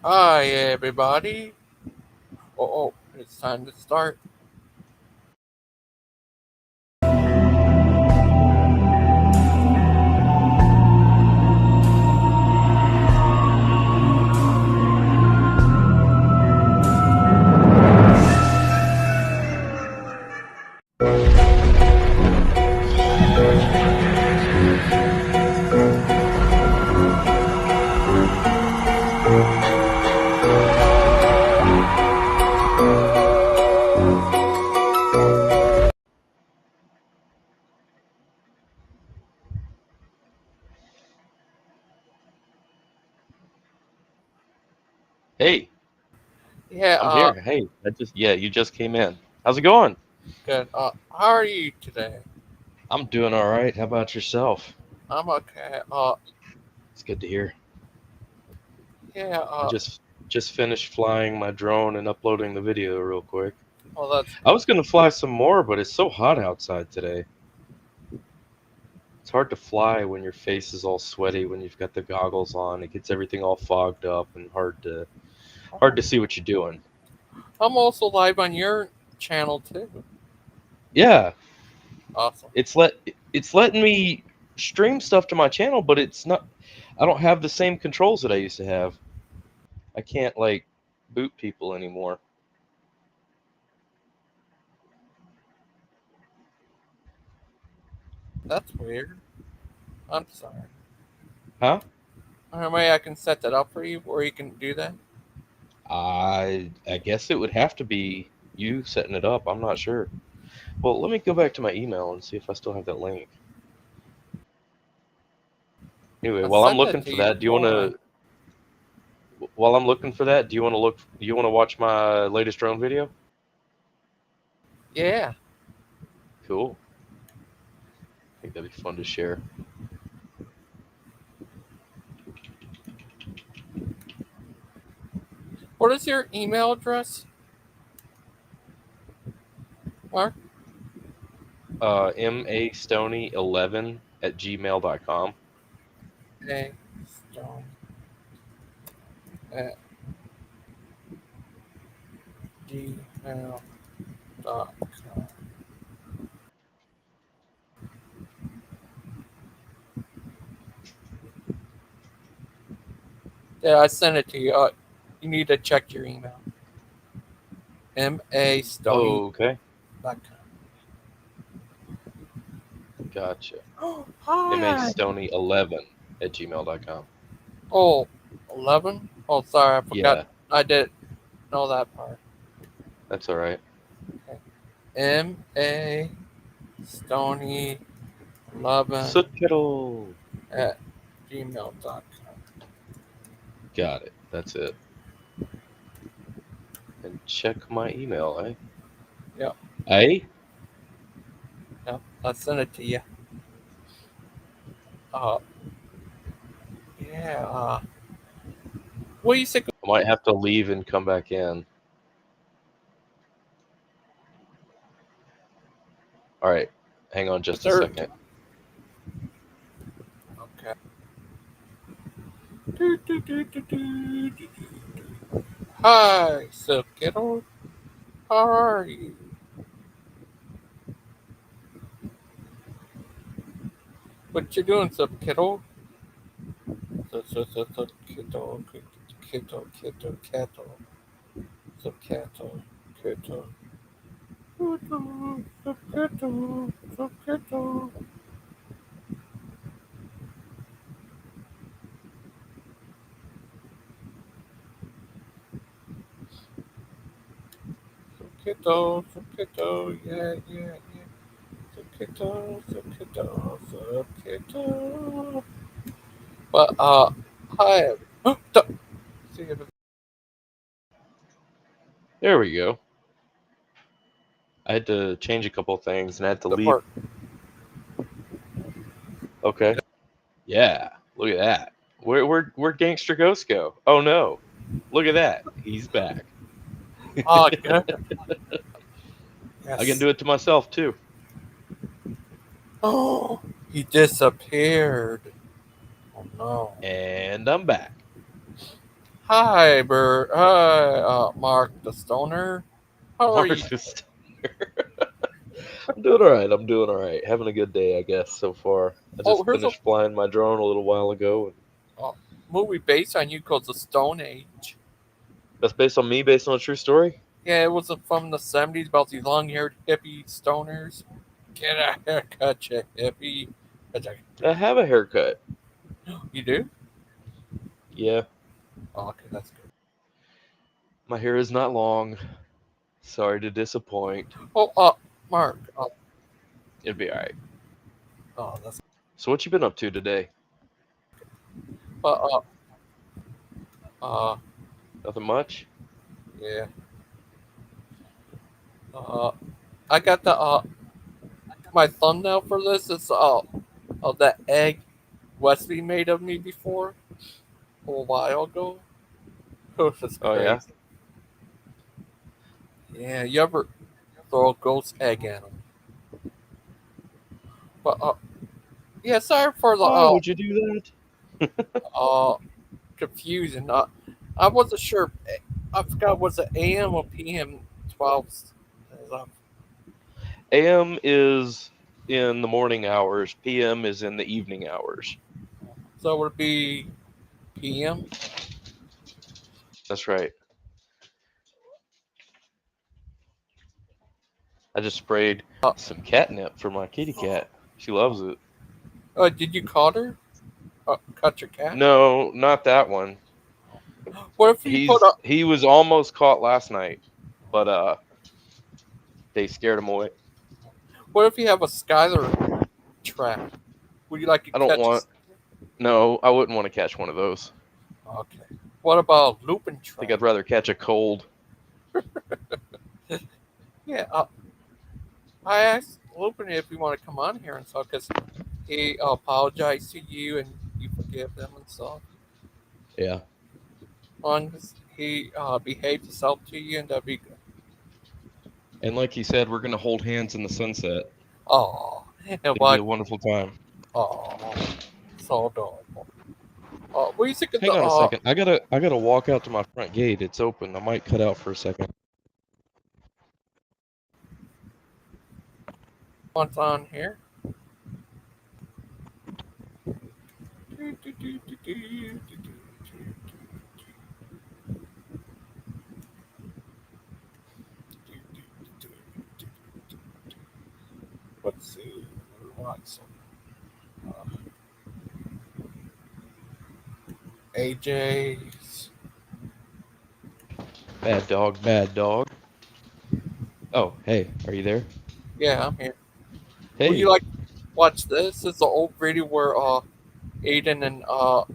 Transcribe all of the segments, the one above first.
Hi, everybody. It's time to start. Hey, Yeah, I'm here. Hey, you just came in. How's it going? good. How are you today? I'm doing all right. How about yourself? I'm okay. It's good to hear. Yeah, I just finished flying my drone and uploading the video real quick. well, that's I good. was gonna fly some more, but it's so hot outside today. It's hard to fly when your face is all sweaty when you've got the goggles on. It gets everything all fogged up and hard to see what you're doing. I'm also live on your channel, too. Yeah, Awesome. it's let it's letting me stream stuff to my channel, but it's not. I don't have the same controls that I used to have. I can't like boot people anymore. That's weird. I'm sorry. Huh? Way I can set that up for you where you can do that? I guess it would have to be you setting it up. I'm not sure. Well, let me go back to my email and see if I still have that link. Anyway, I while I'm sent that looking to for you that, before. do you want to look do you want to watch my latest drone video? Yeah. Cool. I think that'd be fun to share. What is your email address, Mark? mastoney11@gmail.com. A. Stone at gmail.com. Yeah, I sent it to you. You need to check your email. Okay, mastoney.com. gotcha. Oh, hi. mastoney11@gmail.com. Oh, 11? Oh, sorry, I forgot. Yeah, I didn't know that part. that's all right. Okay. M.A. Stoney 11 Sukiro. at gmail.com. Got it. That's it. And check my email, eh? Yep, Eh? yep. I sent it to you. Uh, yeah. What do you think? I might have to leave and come back in. All right. Hang on just a Dessert. second. Okay. Do, do, do, do, do, do. Hi, so kiddo. How are you? What you doing, sub kiddo? So kiddo, kiddo, kiddo, kiddo, sub kiddo, kiddo, kiddo, sub kiddo, sub kiddo, sub kiddo, yeah, yeah, yeah. Sub kiddo, sub kiddo, sub kiddo. But hi. See you. There we go. I had to change a couple things and I had to Good leave. work. Okay. Yeah. Look at that. Where'd Gangster Ghost go? Oh no. Look at that. He's back. Good. I can Yes. do it to myself too. Oh, he disappeared. Oh no. And I'm back. Hi, Bert. Hi, Mark the Stoner. How are you? Marcus. I'm doing all right. I'm doing all right. Having a good day, I guess, so far. I Oh, just here's a finished flying my drone a little while ago. uh, movie based on you called The Stone Age. That's based on me, based on a true story. Yeah, it was from the 70s about these long haired hippie stoners. Get a haircut, you hippie. I have a haircut. You do? Yeah, Oh, okay, that's good. my hair is not long. Sorry to disappoint. Oh, Mark. It'll be all right. That's. So, what you been up to today? But, uh, Nothing much. yeah. Uh, I got my thumbnail for this is, that egg Wesley made of me before a while ago. Oh, that's Oh yeah. crazy. Yeah, you ever throw a ghost egg at him? But yeah, sorry for the Why would you do that? uh confusion. I wasn't sure. I forgot was it AM or PM 12. AM is in the morning hours. PM is in the evening hours. So it would be PM. That's right. I just sprayed Uh, some catnip for my kitty cat. She loves it. did you caught her? Cut your cat? No, not that one. What if you put a? He was almost caught last night, but they scared him away. What if you have a Skylar trap? Would you like to I don't catch? want. No, I wouldn't want to catch one of those. Okay. What about looping I think trap? I'd rather catch a cold. Yeah. I asked Looping if you want to come on here and stuff because he apologized to you and you forgive them and stuff. Yeah. Long as he behaved himself to you and that'd be good. And like he said, we're gonna hold hands in the sunset. Oh, and It'll be what? a wonderful time. Oh, so adorable. What do you think of the Hang on a second. I gotta walk out to my front gate. It's open. I might cut out for a second. ones on here? Let's see. What's AJ's? Bad dog, bad dog. Oh, hey, are you there? Yeah, I'm here. Would you Hey, like to watch this? It's an old video where Aiden and uh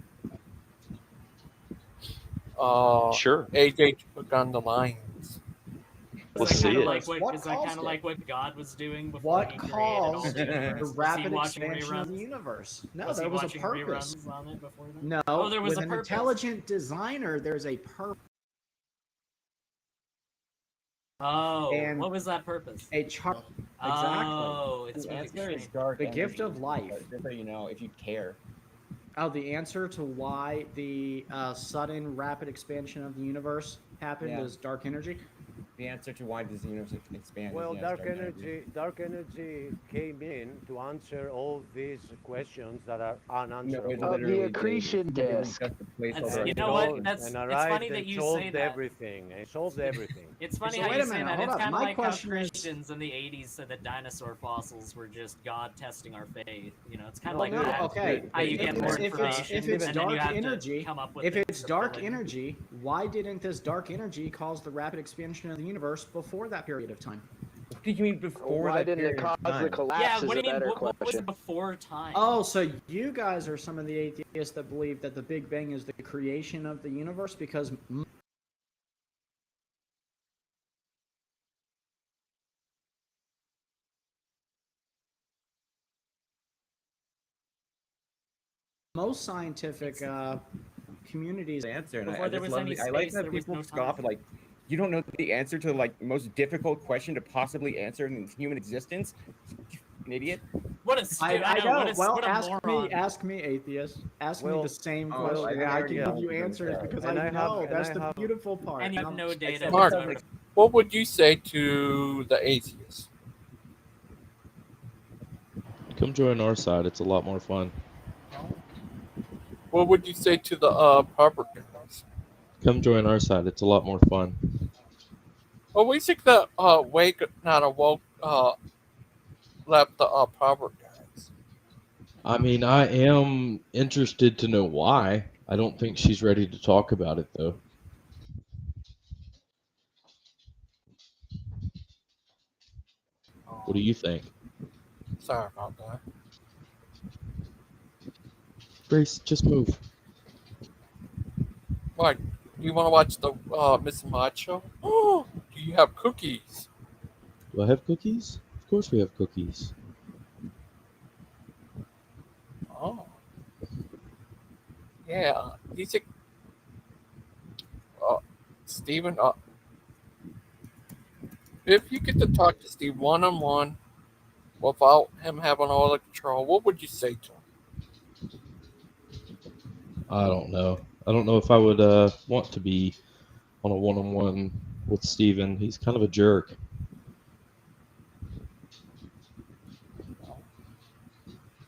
sure. AJ took on the Lions. Let's see it. Is that kind of like what God was doing before he created all the universe? the Was he rapid watching expansion of the reruns? universe? No, Was he there was a watching purpose. reruns on it before that? No, Oh, there was with a an purpose. intelligent designer, there's a purpose. Oh, And what was that purpose? a chart. Oh, it's The moving answer is straight. dark The gift energy, of life. but just so you know, if you care. Oh, the answer to why the sudden rapid expansion of the universe happened Yeah. is dark energy. The answer to why this universe expands. Well, is yes, dark energy came in to answer all these questions that are unanswerable. No, it's literally the accretion it was disk. just a placeholder. And You know told- what? That's and it's arrived funny that and you solved say that. everything. It solved everything. It's funny So how wait you a say minute, that. hold It's up. kind of My like how question is- Christians in the '80s said that dinosaur fossils were just God testing our faith. You know, it's kind of No, like no, that. Okay, How you get more if information, it's and then you dark have energy, to come up with if things it's to dark fill in. energy, why didn't this dark energy cause the rapid expansion of the universe before that period of time? What do you mean before Why that didn't it period of cause the time? collapse? Yeah, is what do a you mean? better What was question. it before time? Oh, so you guys are some of the atheists that believe that the Big Bang is the creation of the universe because most scientific communities. Answer, and Before I there just was love any I like space, that there was people no scoff time. at, like, you don't know the answer to like the most difficult question to possibly answer in human existence. You an idiot. What a stupid! I know. Well, what a moron. ask me, atheist. Ask me Well, the same oh, question. I I already can know give you what you're answers gonna say. because And I I have- know. and That's I the have- beautiful part. And you have no data Except Mark. whatsoever. What would you say to the atheist? Come join our side. It's a lot more fun. What would you say to the proper guys? Come join our side. It's a lot more fun. Well, we think the wake not awoke left the proper guys. I mean, I am interested to know why. I don't think she's ready to talk about it, though. What do you think? Sorry about that. Grace, just move. Like, you want to watch the Miss Mod show? Oh, do you have cookies? Do I have cookies? Of course we have cookies. Oh, yeah. He's a Steven. If you get to talk to Steve one on one without him having all the control, what would you say to him? I don't know. I don't know if I would want to be on a one-on-one with Steven. He's kind of a jerk.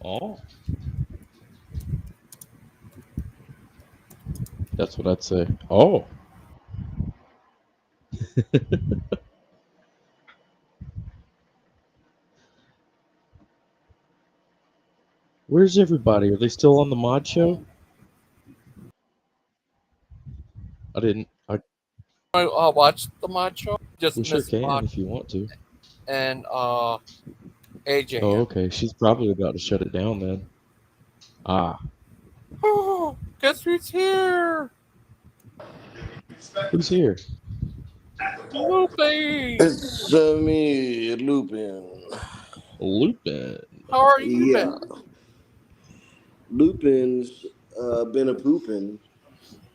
Oh. That's what I'd say. Oh. Where's everybody? Are they still on the mod show? I didn't. I watch the Mod show. Just We sure Miss can Mod if you want to. and AJ. Oh, okay. She's probably about to shut it down then. Ah. Oh, guess who's here? Who's here? Lupe. It's me, Lupin. Lupin. How are you Yeah, been? Lupin's been a poopin'.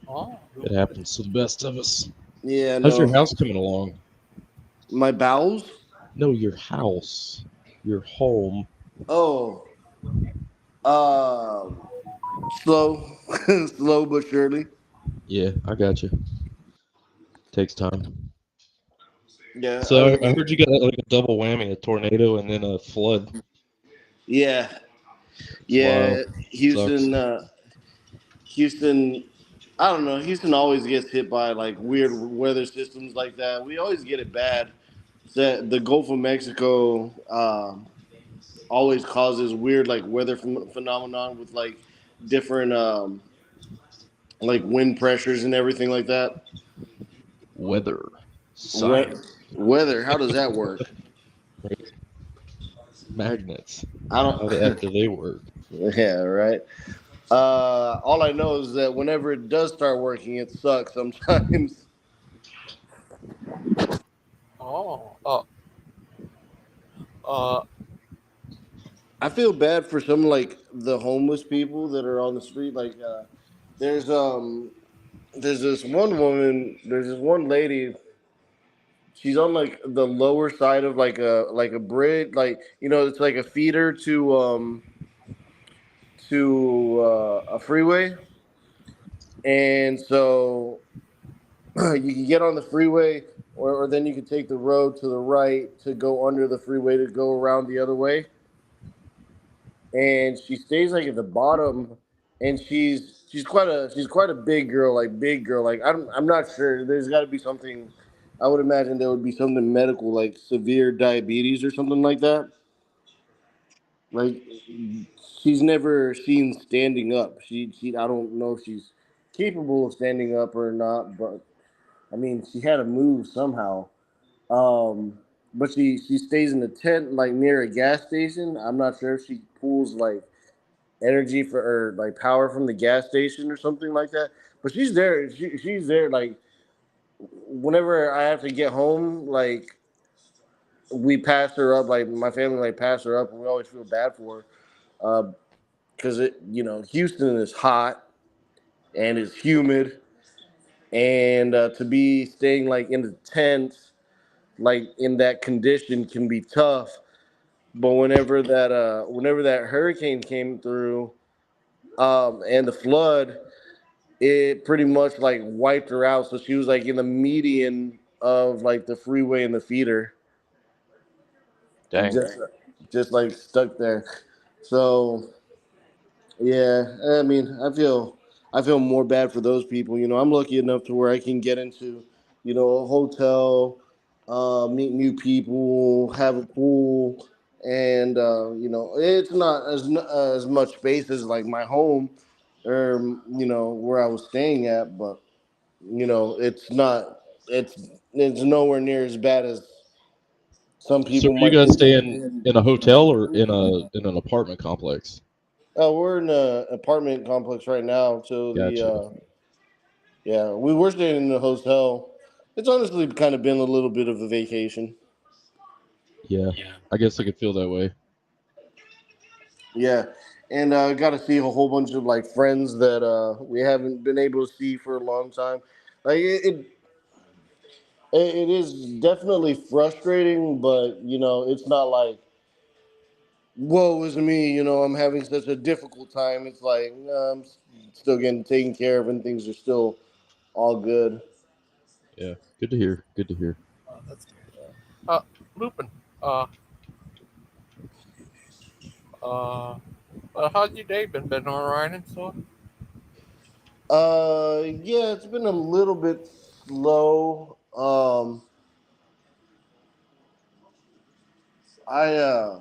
Oh, It happens to the best of us. Yeah, How's your no. house coming along? My bowels? No, your house. Your home. Oh, um, slow, slow but surely. Yeah, I got you. Takes time. Yeah, So I heard you got like a double whammy, a tornado and then a flood. yeah, It's wild. yeah. Sucks. Houston. I don't know. Houston always gets hit by like weird weather systems like that. We always get it bad. The Gulf of Mexico always causes weird like weather phenomenon with like different like wind pressures and everything like that. Weather. We- Science. weather, how does that work? Magnets. I How the don't. F do they work? Yeah, right. All I know is that whenever it does start working, it sucks sometimes. oh, uh, I feel bad for some like the homeless people that are on the street. Like, there's um, there's this one woman, there's this one lady. She's on like the lower side of like a bridge, like it's like a feeder to a freeway, and so you can get on the freeway, or then you can take the road to the right to go under the freeway to go around the other way. And she stays like at the bottom, and she's quite a big girl, like big girl. Like I'm not sure. There's got to be something. I would imagine there would be something medical, like severe diabetes or something like that. Like she's never seen standing up. She I don't know if she's capable of standing up or not, but I mean she had to move somehow. But she stays in the tent like near a gas station. I'm not sure if she pulls like energy for or like power from the gas station or something like that. But she's there. She's there like whenever I have to get home, like we pass her up. Like my family like pass her up, and we always feel bad for her because it Houston is hot and it's humid, and to be staying like in the tent like in that condition can be tough. But whenever that hurricane came through, and the flood, it pretty much like wiped her out. So she was like in the median of like the freeway and the feeder, Dang. just just like stuck there. So yeah, I mean, I feel more bad for those people. You know, I'm lucky enough to where I can get into, a hotel, meet new people, have a pool, and it's not as much space as like my home or where I was staying at, but it's not it's nowhere near as bad as some So people are you might guys think. staying in a hotel or in an apartment complex? We're in an apartment complex right now, so Gotcha. yeah, we were staying in the hotel. It's honestly kind of been a little bit of a vacation. Yeah, I guess I could feel that way. Yeah, and got to see a whole bunch of like friends that we haven't been able to see for a long time. Like it is definitely frustrating, but it's not like woe is me. I'm having such a difficult time. It's like I'm still getting taken care of, and things are still all good. Yeah, good to hear. Good to hear. That's good. Uh, Lupin. Uh, uh, how's your day been? Been alright and so? Yeah, it's been a little bit slow. I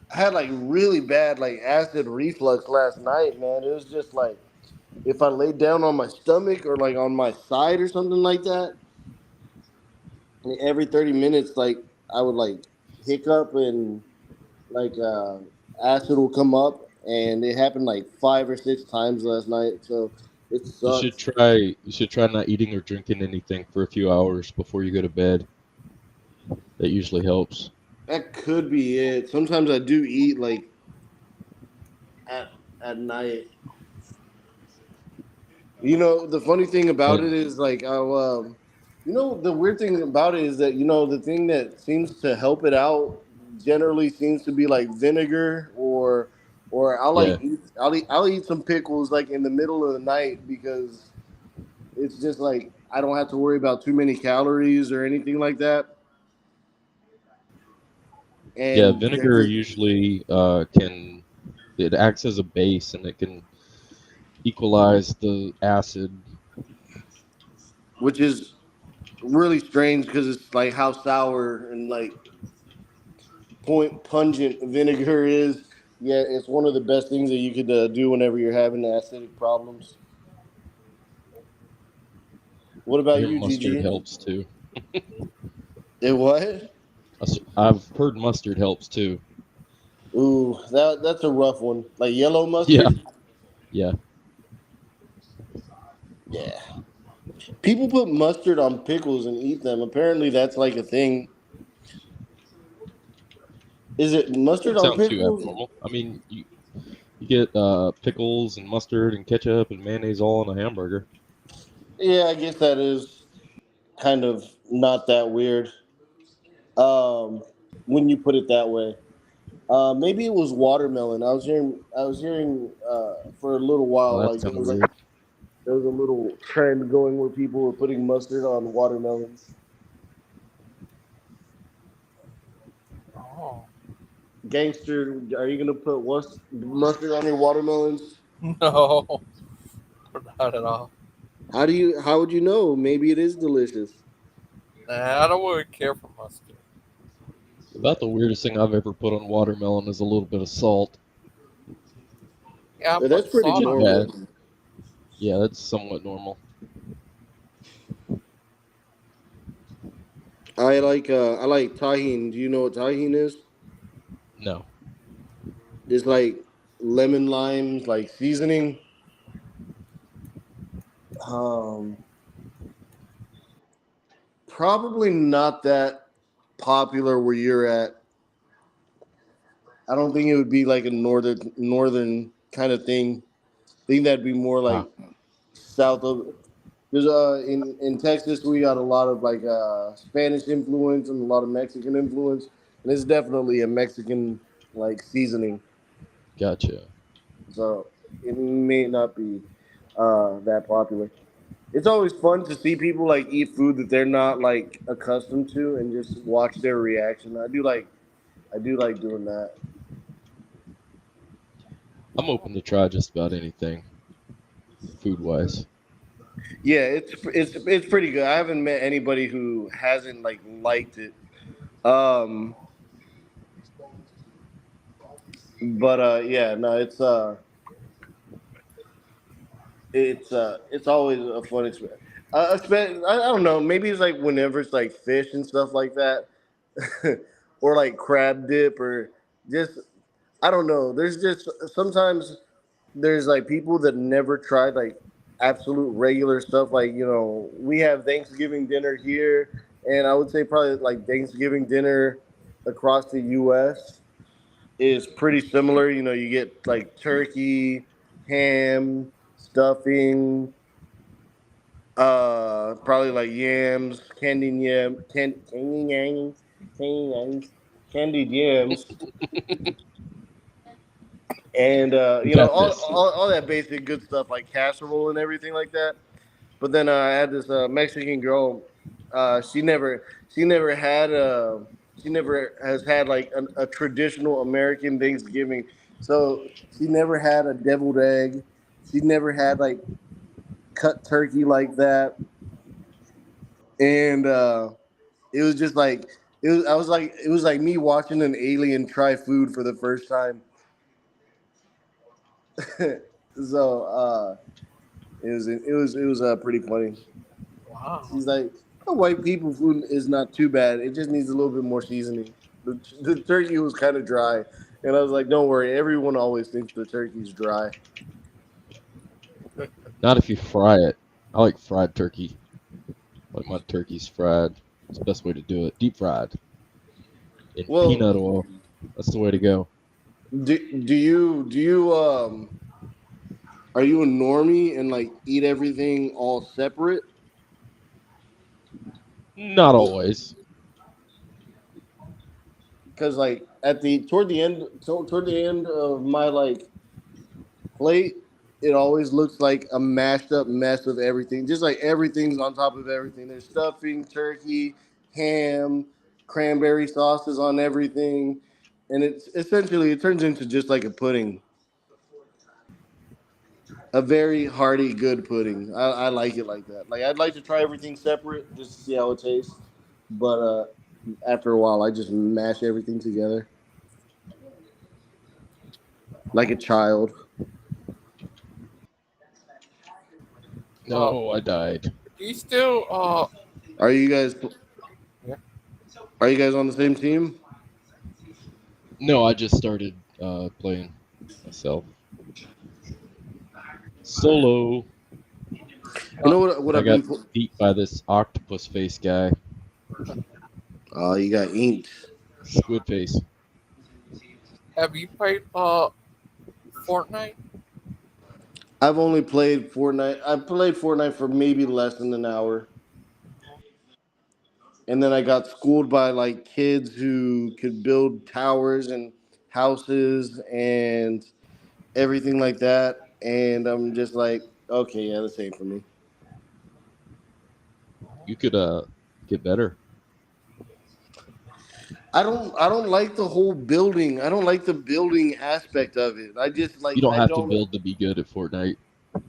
had like really bad like acid reflux last night, man. It was just like if I laid down on my stomach or like on my side or something like that, and every 30 minutes, like I would like hiccup and like acid will come up, and it happened like 5 or 6 times last night. So it sucked. You should try not eating or drinking anything for a few hours before you go to bed. That usually helps. That could be it. Sometimes I do eat like at at night. The funny thing about it And is like the weird thing about it is that the thing that seems to help it out generally seems to be like vinegar or yeah, I'll eat some pickles like in the middle of the night because it's just like I don't have to worry about too many calories or anything like that. yeah. And Vinegar usually can it acts as a base and it can equalize the acid. which is really strange because it's like how sour and like point pungent vinegar is. Yeah, it's one of the best things that you could do whenever you're having acidic problems. What I about hear you, mustard GG? helps too. It what? I've heard mustard helps too. Ooh, that's a rough one. Like yellow Yeah, mustard. yeah. Yeah, people put mustard on pickles and eat them. Apparently, that's like a thing. Is it That mustard doesn't on sound too pickles? abnormal. I mean, you get pickles and mustard and ketchup and mayonnaise all in a hamburger. Yeah, I guess that is kind of not that weird. Um, when you put it that way. Maybe it was watermelon. I was hearing for a little Well, while that's like kind of weird. there was a little trend going where people were putting mustard on watermelons. Oh, Gangster, are you gonna put mustard on your watermelons? no, not at all. How would you know? Maybe it is delicious. Nah, I don't really care for mustard. About the weirdest thing I've ever put on watermelon is a little bit of salt. Yeah, I That's put pretty Not salt too on it. bad. normal. Yeah, that's somewhat normal. I like tahine. Do you know what tahine is? No. It's like lemon lime like seasoning. Um, Probably not that popular where you're at. I don't think it would be like a northern kind of thing. I think that'd be more Ah, like south of because in Texas we got a lot of like Spanish influence and a lot of Mexican influence, and it's definitely a Mexican like seasoning. Gotcha. So it may not be that popular. It's always fun to see people like eat food that they're not like accustomed to and just watch their reaction. I do like doing that. I'm open to try just about anything, food wise. Yeah, it's pretty good. I haven't met anybody who hasn't like liked it. Um, but yeah, no, it's always a fun experience. I don't know. Maybe it's like whenever it's like fish and stuff like that, or like crab dip, or just I don't know. There's just sometimes there's like people that never tried like absolute regular stuff. Like we have Thanksgiving dinner here, and I would say probably like Thanksgiving dinner across the U.S. is pretty similar. You get like turkey, ham, stuffing, probably like yams, candy yams, candy yams, candied yams, and Got this. all that basic good stuff like casserole and everything like that. But then I had this Mexican girl. She never had she never has had like a traditional American Thanksgiving. So she never had a deviled egg. She never had like cut turkey like that. And it was just like it was like me watching an alien try food for the first time. So it was pretty funny. Wow. She's like, "Oh, white people food is not too bad. It just needs a little bit more seasoning. The turkey was kind of dry, and I was like, don't worry. Everyone always thinks the turkey's dry. Not if you fry it. I like fried turkey. Like my turkey's fried. It's the best way to do it. Deep fried in Well, peanut oil. That's the way to go. do you are you a normie and like eat everything all separate? Not always. Because like at the toward the end of my like plate, it always looks like a mashed up mess of everything. Just like everything's on top of everything. There's stuffing, turkey, ham, cranberry sauces on everything, and it's essentially it turns into just like a pudding, a very hearty, good pudding. I like it like that. Like I'd like to try everything separate just to see how it tastes, but after a while, I just mash everything together like a child. Uh, No, I died. do you still Are you guys yeah. are you guys on the same team? No, I just started playing myself. Solo. You know what I I've got been. beat by this octopus face guy. Oh, you got inked. Squid face. Have you played Fortnite? I've only played Fortnite. I played Fortnite for maybe less than an hour, and then I got schooled by like kids who could build towers and houses and everything like that. And I'm just like, okay, yeah, the same for me. You could get better. I don't like the whole building. I don't like the building aspect of it. I just You like don't I have to don't. build to be good at Fortnite.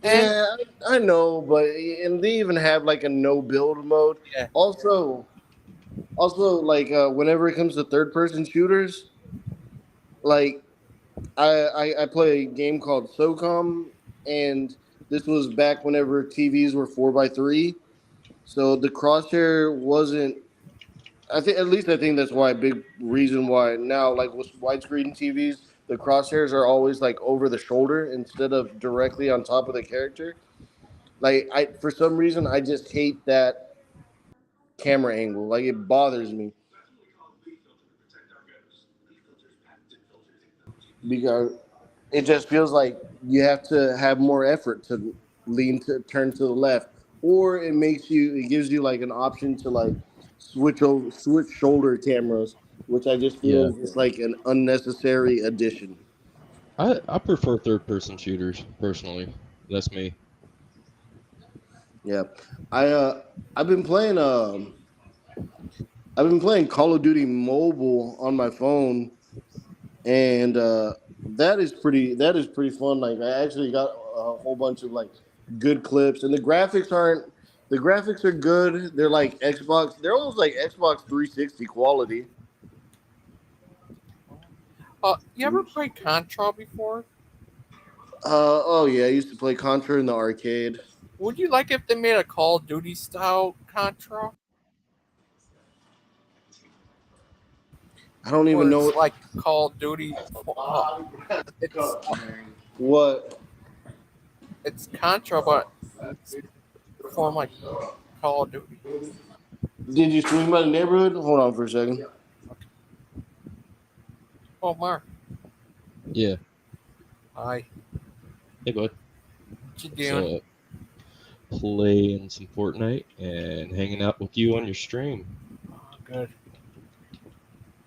And Yeah, I know, but and they even have like a no build mode. yeah, Also, like whenever it comes to third person shooters, like I play a game called SOCOM, and this was back whenever TVs were 4x3. So the crosshair wasn't. I think at least I think that's why a big reason why now like with widescreen TVs the crosshairs are always like over the shoulder instead of directly on top of the character. Like I for some reason I just hate that camera angle. Like it bothers me because it just feels like you have to have more effort to lean to turn to the left, or it gives you like an option to like switch shoulder cameras. which I just feel Yeah, is just like an unnecessary addition. I prefer third person shooters personally. That's me. Yeah, I I've been playing I've been playing Call of Duty Mobile on my phone, and that is pretty fun. Like I actually got a whole bunch of like good clips, and the graphics are good. They're like Xbox. They're almost like Xbox 360 quality. You ever played Contra before? Oh yeah, I used to play Contra in the arcade. Would you like if they made a Call of Duty style Contra, I don't even where know it's like Call of Duty? It's what. it's Contra, but it's form like Call of Duty. Did you stream by the neighborhood? Hold on for a second. Oh, Mark, Yeah. hi, Hey, bud. what you What's doing? up? Playing some Fortnite and hanging out with you on your stream. Oh, good.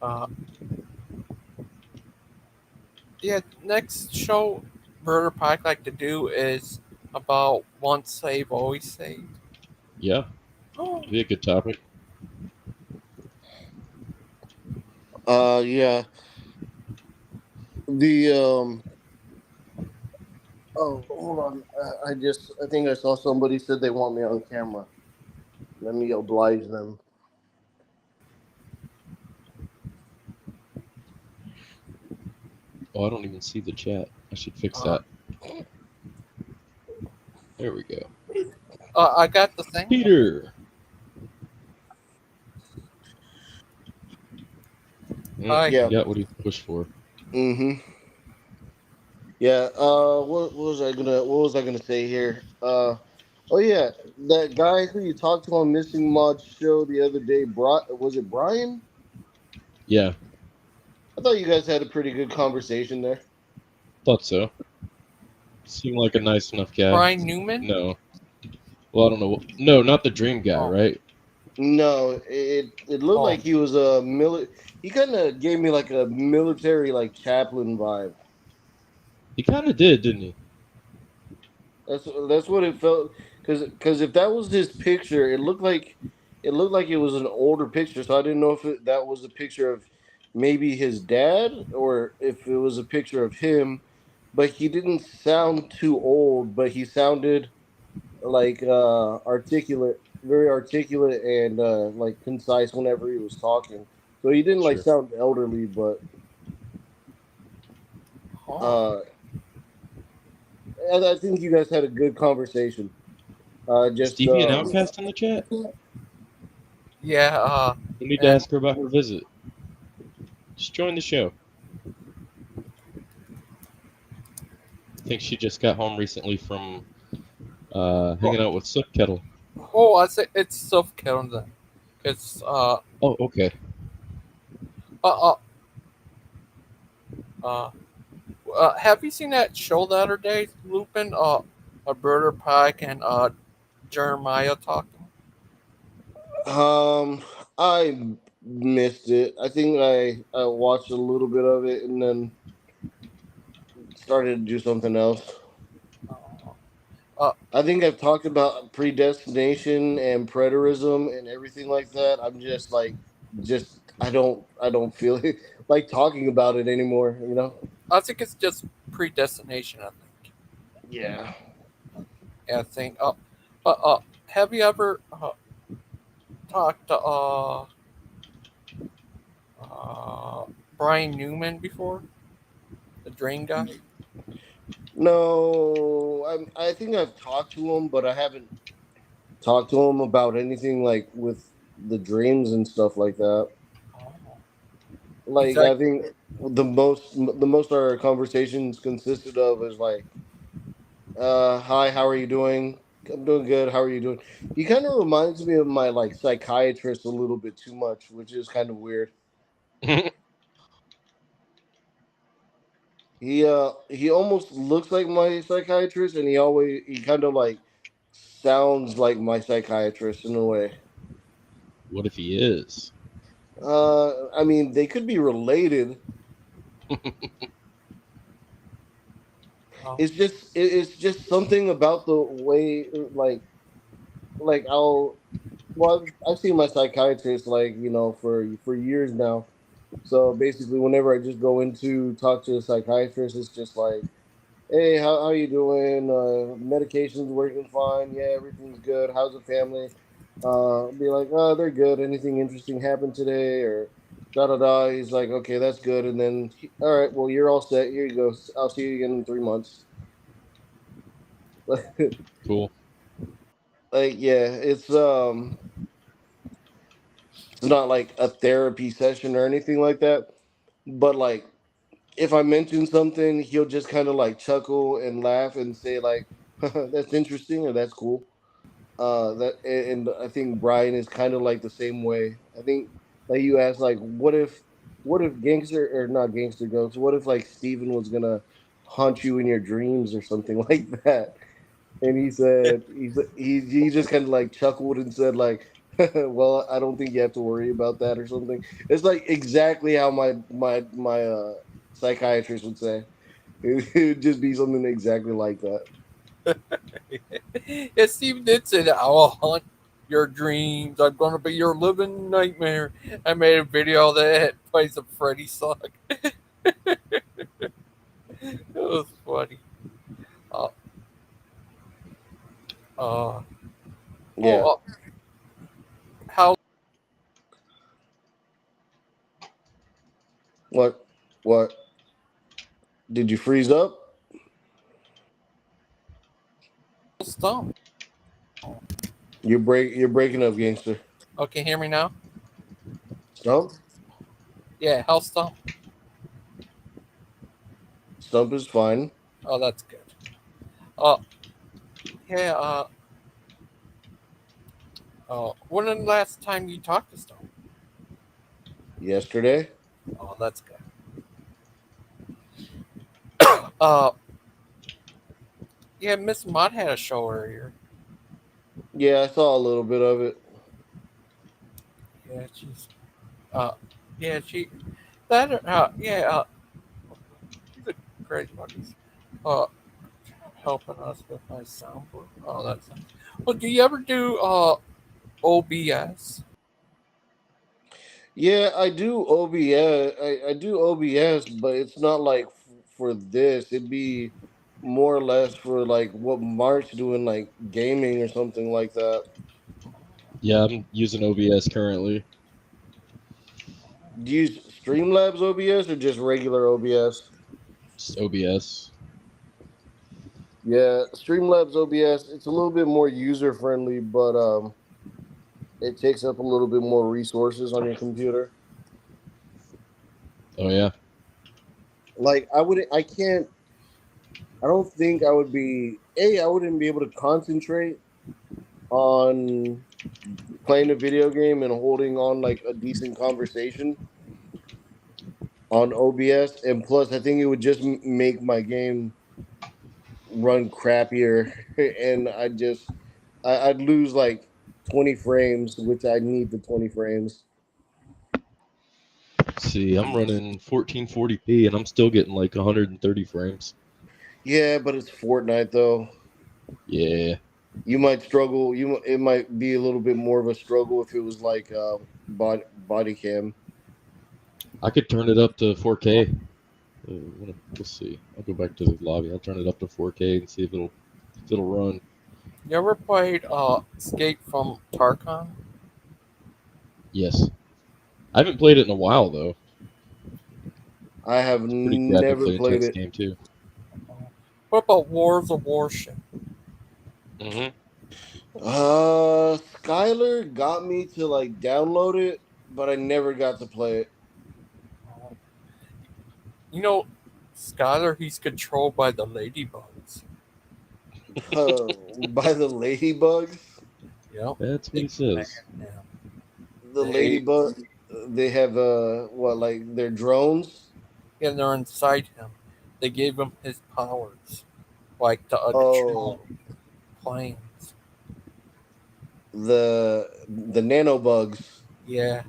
Uh, yeah, next show Murder Pike like to do is about once saved, always saved. Yeah, Oh, be a good topic. Yeah. The Oh, hold on. I think I saw somebody said they want me on camera. Let me oblige them. Oh, I don't even see the chat. I should fix uh, that. There we go. I got the thing. Peter. Hi. Yeah. Yeah, what do you push for? Mm-hmm. Yeah. What was I gonna say here? Oh yeah, that guy who you talked to on Missing Mod show the other day, was it Brian? Yeah, I thought you guys had a pretty good conversation there. thought so. Seemed like a nice enough guy. Brian Newman? No. Well, I don't know. No, not the dream guy, Oh, right? No, it looked oh, like he was a He kind of gave me like a military like chaplain vibe. He kind of did, didn't he? That's what it felt. Because if that was his picture, it looked like it was an older picture. So I didn't know if that was a picture of maybe his dad or if it was a picture of him. But he didn't sound too old. But he sounded like articulate, very articulate and like concise whenever he was talking. So he didn't like Sure. sound elderly, but oh. uh, I think you guys had a good conversation. Just Stevie and Outcast in the chat? Yeah, We need to and ask her about her visit. Just join the show. I think she just got home recently from hanging out with Soot Kettle. oh, I say it's self killing then. It's Oh, okay. uh, uh, uh, have you seen that show the other day, Lupin? Alberta Pike and Jeremiah talking. I missed it. I think I watched a little bit of it and then started to do something else. Uh, I think I've talked about predestination and preterism and everything like that. I'm just like, just I don't feel it, like talking about it anymore. You know? I think it's just predestination. I think. Yeah. Yeah, I think. Have you ever talked to uh, Brian Newman before? The Drain guy. No, I think I've talked to him, but I haven't talked to him about anything like with the dreams and stuff like that. Oh. He's Like like, I think the most our conversations consisted of is like, hi, how are you doing? I'm doing good. How are you doing? He kind of reminds me of my like psychiatrist a little bit too much, which is kind of weird. He almost looks like my psychiatrist, and he kind of like sounds like my psychiatrist in a way. What if he is? I mean, they could be related. Oh, It's just something about the way like I'll well I've seen my psychiatrist like for years now. So basically, whenever I just go in to talk to a psychiatrist, it's just like, hey, how you doing? Medication's working fine. Yeah, everything's good. How's the family? Be like, oh, they're good. Anything interesting happened today? Or da da da. He's like, okay, that's good. And then, all right, well, you're all set. Here you go. I'll see you again in 3 months. Cool. Like, yeah, it's not like a therapy session or anything like that. But like, if I mention something, he'll just kind of like chuckle and laugh and say like, "That's interesting" or "That's cool." And I think Brian is kind of like the same way. I think like you asked like, what if Gangster or not Gangster Ghost? What if like Steven was gonna haunt you in your dreams or something like that? And he said he just kind of like chuckled and said like, well, I don't think you have to worry about that or something. It's like exactly how my psychiatrist would say. It would just be something exactly like that. yeah, Steve did say that. I will haunt your dreams. I'm gonna be your living nightmare. I made a video that plays a Freddy song. It was funny. Uh, uh, Yeah. oh, how What? What? Did you freeze up? stump? You're breaking up, gangster. Okay, hear me now? Stump? Yeah, how stump? Stump is fine. Oh, that's good. Uh, yeah. When the last time you talked to Stump? Yesterday? Oh, that's good. Uh, yeah, Miss Mott had a show earlier. Yeah, I saw a little bit of it. Yeah, uh, yeah, yeah, she's a great buddies. Uh, helping us with my soundboard. Oh, that's nice. Well, do you ever do OBS? Yeah, I do OBS. I do OBS, but it's not like for this. It'd be more or less for like what Mark's doing, like gaming or something like that. Yeah, I'm using OBS currently. Do you use Streamlabs OBS or just regular OBS? Just OBS. Yeah, Streamlabs OBS. It's a little bit more user friendly, but it takes up a little bit more resources on your computer. Oh yeah. Like I can't. I don't think I would be. I wouldn't be able to concentrate on playing a video game and holding on like a decent conversation on OBS. And plus, I think it would just make my game run crappier, and I'd lose like 20 frames, which I need the 20 frames. See, I'm running 1440p and I'm still getting like 130 frames. Yeah, but it's Fortnite though. Yeah. You might struggle. It might be a little bit more of a struggle if it was like body cam. I could turn it up to 4K. Let's see. I'll go back to the lobby. I'll turn it up to 4K and see if it'll run. You ever played Escape from Tarkon? Yes. I haven't played it in a while though. I have It's a pretty never graphically played intense it. game too. What about Wars of Warship? Mm-hmm. Skylar got me to like download it, but I never got to play it. You know, Skylar, he's controlled by the ladybugs. By the ladybugs. Yep. That's what he says. Yeah. The ladybug. They have what like their drones. And they're inside him. They gave him his powers, like to Oh, control planes. the nanobugs. Yeah.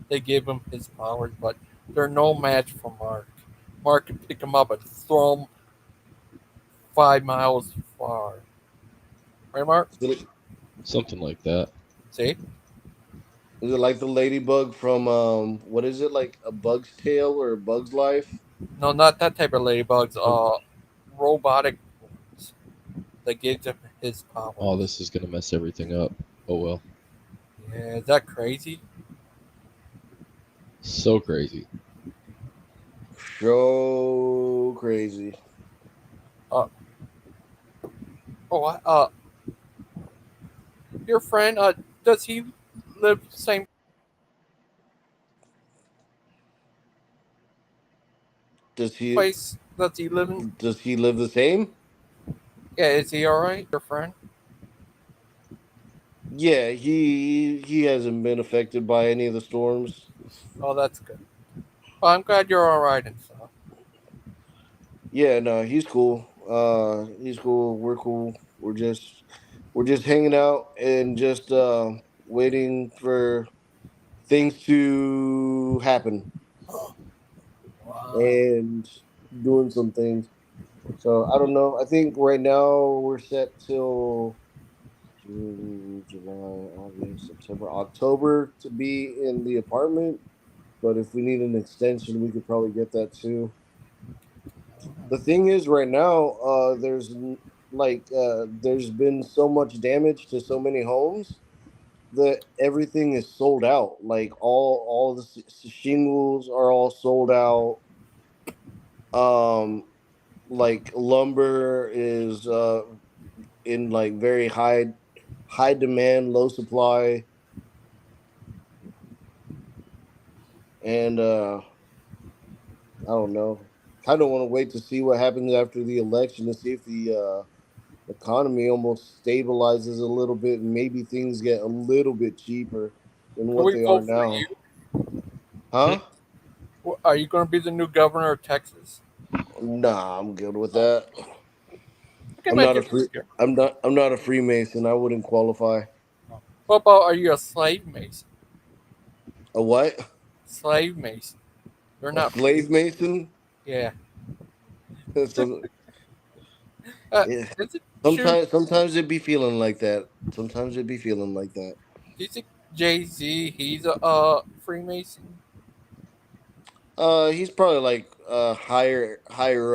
they give him his powers, but they're no match for Mark. Mark can pick him up and throw him 5 miles far. Right, Mark? Something like that. See? Is it like the ladybug from what is it, like A Bug's Tale or A Bug's Life? No, not that type of ladybugs. Robotic ones that gives him his Oh, powers. this is gonna mess everything up. Oh well. Yeah, is that crazy? So crazy. So crazy. Uh, your friend, does he live the same Does he place that he live in? does he live the same? Yeah, is he alright, your friend? Yeah, he hasn't been affected by any of the storms. Oh, that's good. Well, I'm glad you're alright and stuff. Yeah, no, he's cool. He's cool. We're cool. We're just hanging out and just waiting for things to happen Wow. and doing some things. So I don't know. I think right now we're set till June, July, August, September, October to be in the apartment. But if we need an extension, we could probably get that too. The thing is, right now, there's been so much damage to so many homes that everything is sold out. Like all the shingles are all sold out. Um, like lumber is in like very high demand, low supply, and I don't know. Kind of want to wait to see what happens after the election to see if the economy almost stabilizes a little bit and maybe things get a little bit cheaper than Can what we they are vote for now. you? Huh? Are you going to be the new governor of Texas? Nah, I'm good with that. I can I'm make not a it free. easier. I'm not a Freemason. I wouldn't qualify. What about, are you a slave mason? A what? Slave mason. You're A not free. slave mason? Yeah. Some, Uh, yeah. is it true? Sometimes it be feeling like that. Sometimes it be feeling like that. Do you think Jay Z, he's a Freemason? He's probably like a higher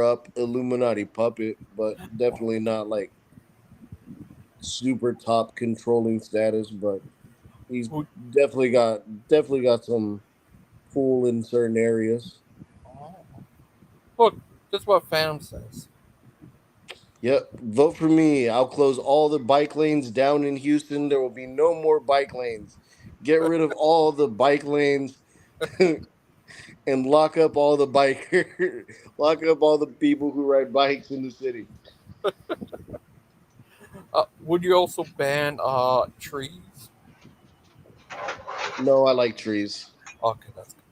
up Illuminati puppet, but definitely not like super top controlling status. But he's Who, definitely got some pull in certain areas. oh. Look, that's what Phantom says. Yep, vote for me. I'll close all the bike lanes down in Houston. There will be no more bike lanes. Get rid of all the bike lanes and lock up all the bikers. Lock up all the people who ride bikes in the city. Would you also ban trees? No, I like trees. Okay, that's good.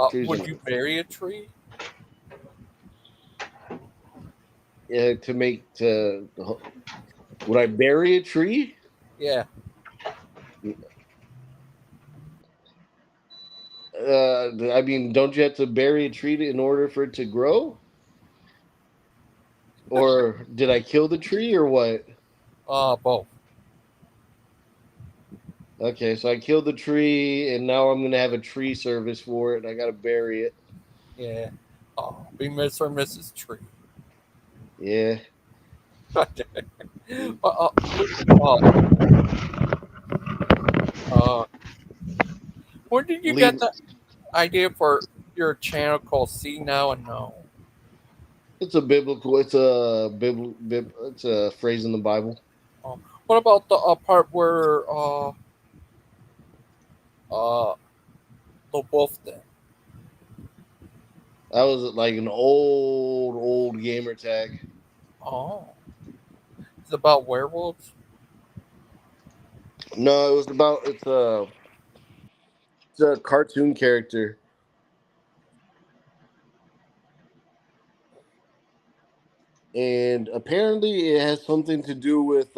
Trees are Would you nice. bury a tree? Yeah, to make to would I bury a tree? Yeah. I mean, don't you have to bury a tree in order for it to grow? Or did I kill the tree or what? Both. Okay, so I killed the tree, and now I'm gonna have a tree service for it. And I gotta bury it. Yeah. Be Mr. or Mrs. Tree. Yeah, Luke, uh, where did you get leave. the idea for your channel called See Now and Know? It's a biblical. It's a phrase in the Bible. What about the part where uh the wolf thing? That was like an old gamer tag. Oh, it's about werewolves. No, it was about it's a cartoon character, and apparently it has something to do with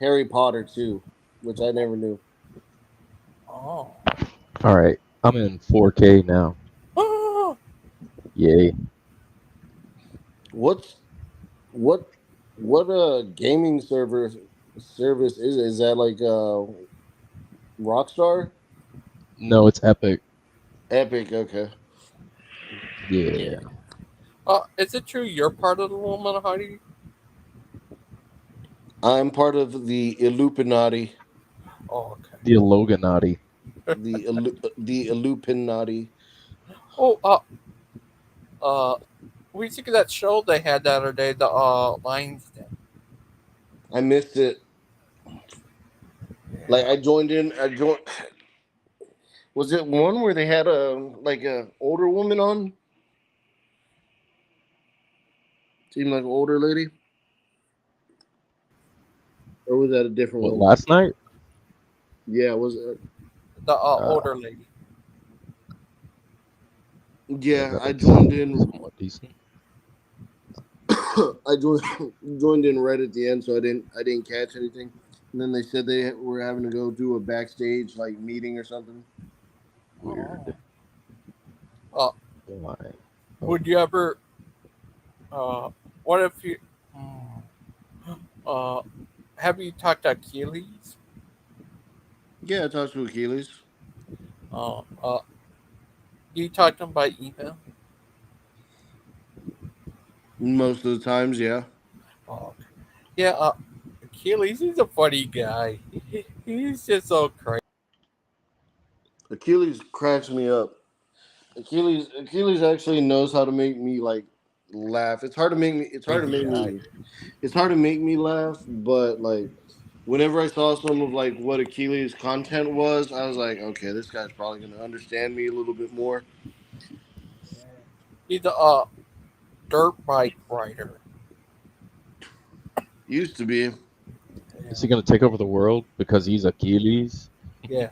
Harry Potter too, which I never knew. Oh, Oh. All right, I'm in 4K now. Ah. Yay. What's what what gaming service is it? Is that like Rockstar? No, it's epic. Epic, okay. Yeah. Is it true you're part of the Illuminati? I'm part of the Illuminati. Oh, okay. The Loganati. The Illuminati. Oh, uh, we think of that show they had the other day, the Lions Den. I missed it. Like I joined in. I joined. Was it one where they had a older woman on? Seemed like an older lady, or was that a different What, one? last night? Yeah, was it? The Uh, older lady. yeah, Yeah, that I looks joined in. somewhat decent. I joined in right at the end, so I didn't catch anything. And then they said they were having to go do a backstage like meeting or something. Weird. Uh, Why? would you ever? Uh, what if you? Hmm, Uh, have you talked to Achilles? Yeah, I talked to Achilles Uh, uh, you talked to him by email. most of the times. Yeah, Oh, okay. Yeah. Achilles, he's a funny guy. He's just so crazy. Achilles cracks me up. Achilles actually knows how to make me like laugh. It's hard to make me. It's hard to Crazy make guy. me. It's hard to make me laugh, but like whenever I saw some of like what Achilles' content was, I was like, okay, this guy's probably gonna understand me a little bit more. He's a dirt bike rider. Used to be. Is he gonna take over the world because he's Achilles? Yeah.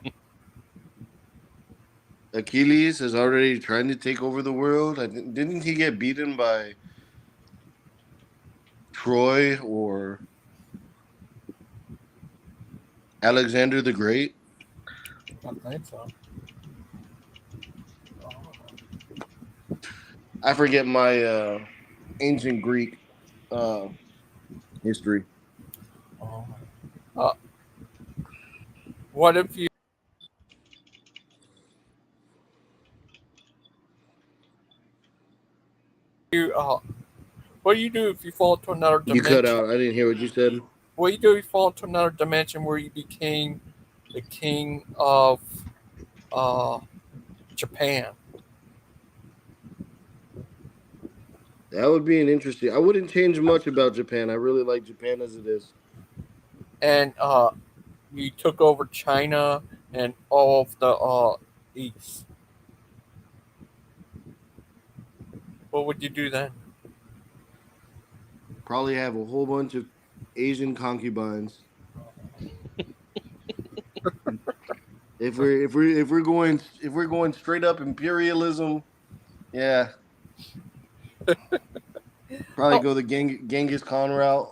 Achilles is already trying to take over the world. Didn't he get beaten by Troy or Alexander the Great? I think so. I forget my ancient Greek uh, history. Oh. Uh, what if you what do you do if you fall into another You cut dimension? out. I didn't hear what you said. What do you do if you fall into another dimension where you became the king of uh, Japan? That would be an interesting. I wouldn't change much about Japan. I really like Japan as it is. And you took over China and all of the East. What would you do then? Probably have a whole bunch of Asian concubines. If we're going straight up imperialism, yeah, probably Oh, go the Genghis Khan route.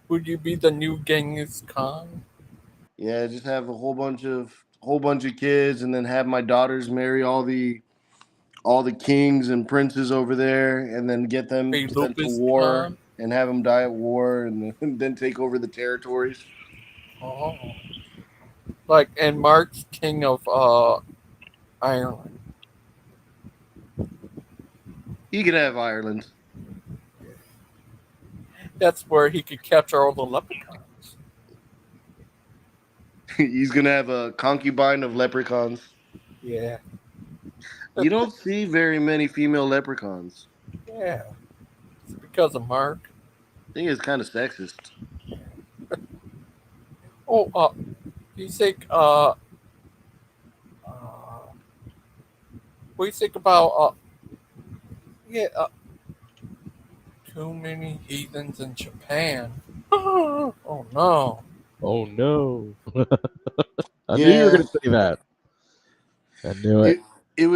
would you be the new Genghis Khan? Yeah, just have a whole bunch of kids, and then have my daughters marry all the kings and princes over there, and then get them Be sent to Lupus war Khan? and have them die at war, and then take over the territories. Oh, like and Mark's king of Ireland. He could have Ireland. That's where he could capture all the leprechauns. He's gonna have a concubine of leprechauns. Yeah, You don't see very many female leprechauns. yeah. It's because of Mark. I think it's kind of sexist. Oh, do you think what do you think about yeah too many heathens in Japan? Oh no. Oh no! I knew you were Yeah, gonna say that. I knew it. it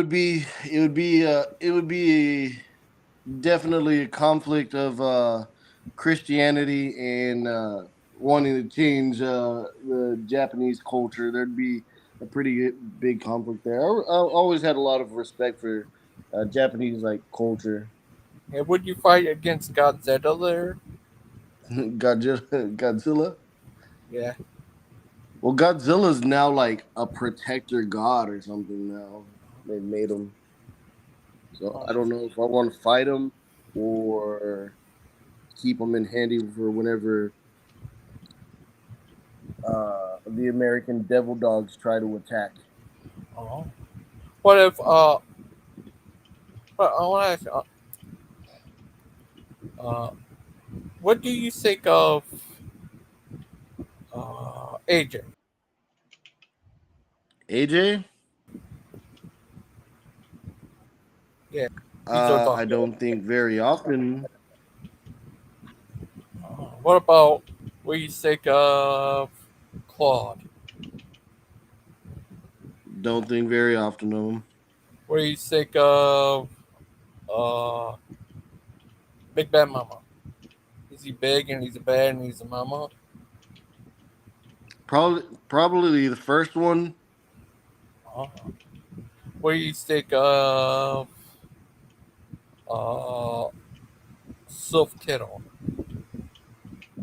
it would be definitely a conflict of Christianity and wanting to change the Japanese culture. There'd be a pretty big conflict there. I always had a lot of respect for Japanese like culture. And would you fight against Godzilla there? Godzilla. Yeah. Well, Godzilla's now like a protector god or something. Now they made him. So I don't know if I want to fight him or keep him in handy for whenever the American devil dogs try to attack. Oh. What if But I want to ask, uh, what do you think of AJ? AJ, Yeah, he's our I doctor. don't think very often. What about what do you think of Claude? Don't think very often of him. What do you think of uh, Big Bad Mama? Is he big and he's a bad and he's a mama? Probably the first one. Uh, what do you think of uh, Sylph Kittle?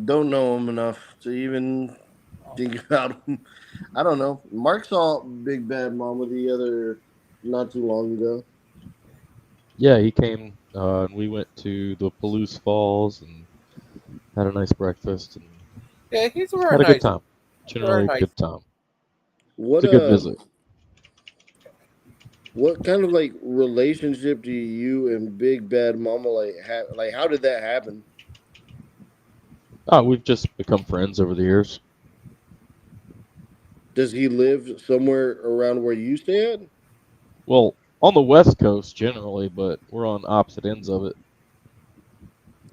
Don't know him enough to even Uh, think about him. I don't know. Mark saw Big Bad Mama the other not too long ago. Yeah, he came and we went to the Palouse Falls and had a nice breakfast and yeah, he's a very had a good nice, time. very Generally, a nice. good time. What It's a good visit. what kind of like relationship do you and Big Bad Mama like have? Like, how did that happen? We've just become friends over the years. Does he live somewhere around where you stay at? Well, on the West Coast generally, but we're on opposite ends of it.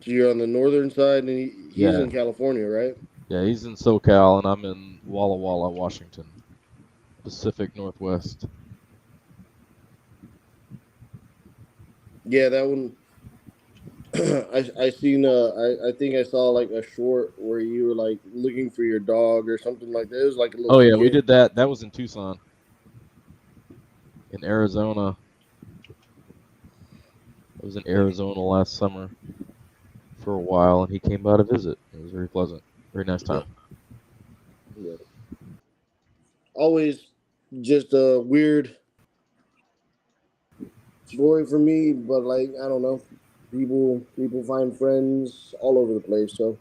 So you're on the northern side, and he's Yeah, in California, right? yeah, he's in SoCal and I'm in Walla Walla, Washington, Pacific Northwest. Yeah, that one. I seen. I think I saw like a short where you were like looking for your dog or something like that. It was like a little Oh yeah, we skit. did that. That was in Tucson, in Arizona. I was in Arizona last summer for a while, and he came by to visit. It was very pleasant, very nice Yeah. time. Yeah. Always just a weird story for me, but like I don't know. People find friends all over the place, so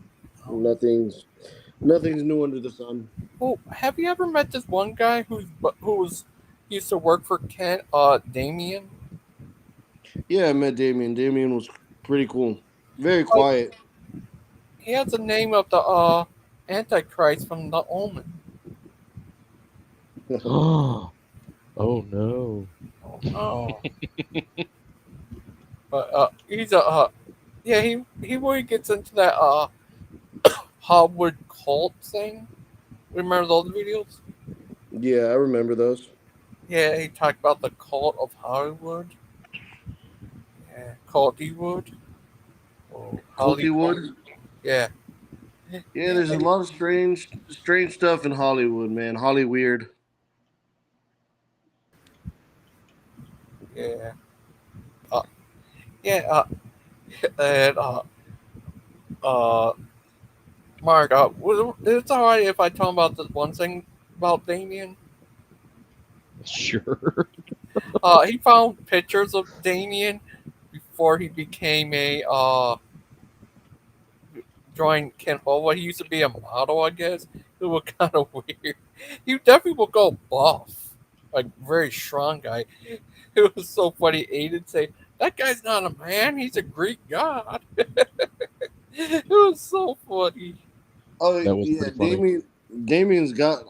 nothing's new under the sun. Oh, have you ever met this one guy who was used to work for Kent? Damien. Yeah, I met Damien. Damien was pretty cool. Very Uh, quiet. he has the name of the Antichrist from the Omen. Oh no. Oh, but he's a yeah, he really gets into that Hollywood cult thing. Remember those videos? Yeah, I remember those. Yeah, he talked about the cult of Hollywood. Yeah, Cultywood. Oh, Hollywood. Cultywood. Yeah, Yeah, there's a lot of strange stuff in Hollywood, man. Holly weird. yeah, uh, yeah. And uh, Mark, it's all right if I talk about this one thing about Damien. Sure. He found pictures of Damien before he became a joined Ken Hova. He used to be a model, I guess. It was kind of weird. He definitely would go buff, like very strong guy. It was so funny. Aiden say, "That guy's not a man. He's a Greek god." It was so funny. Oh That was yeah, pretty funny. Damien's got.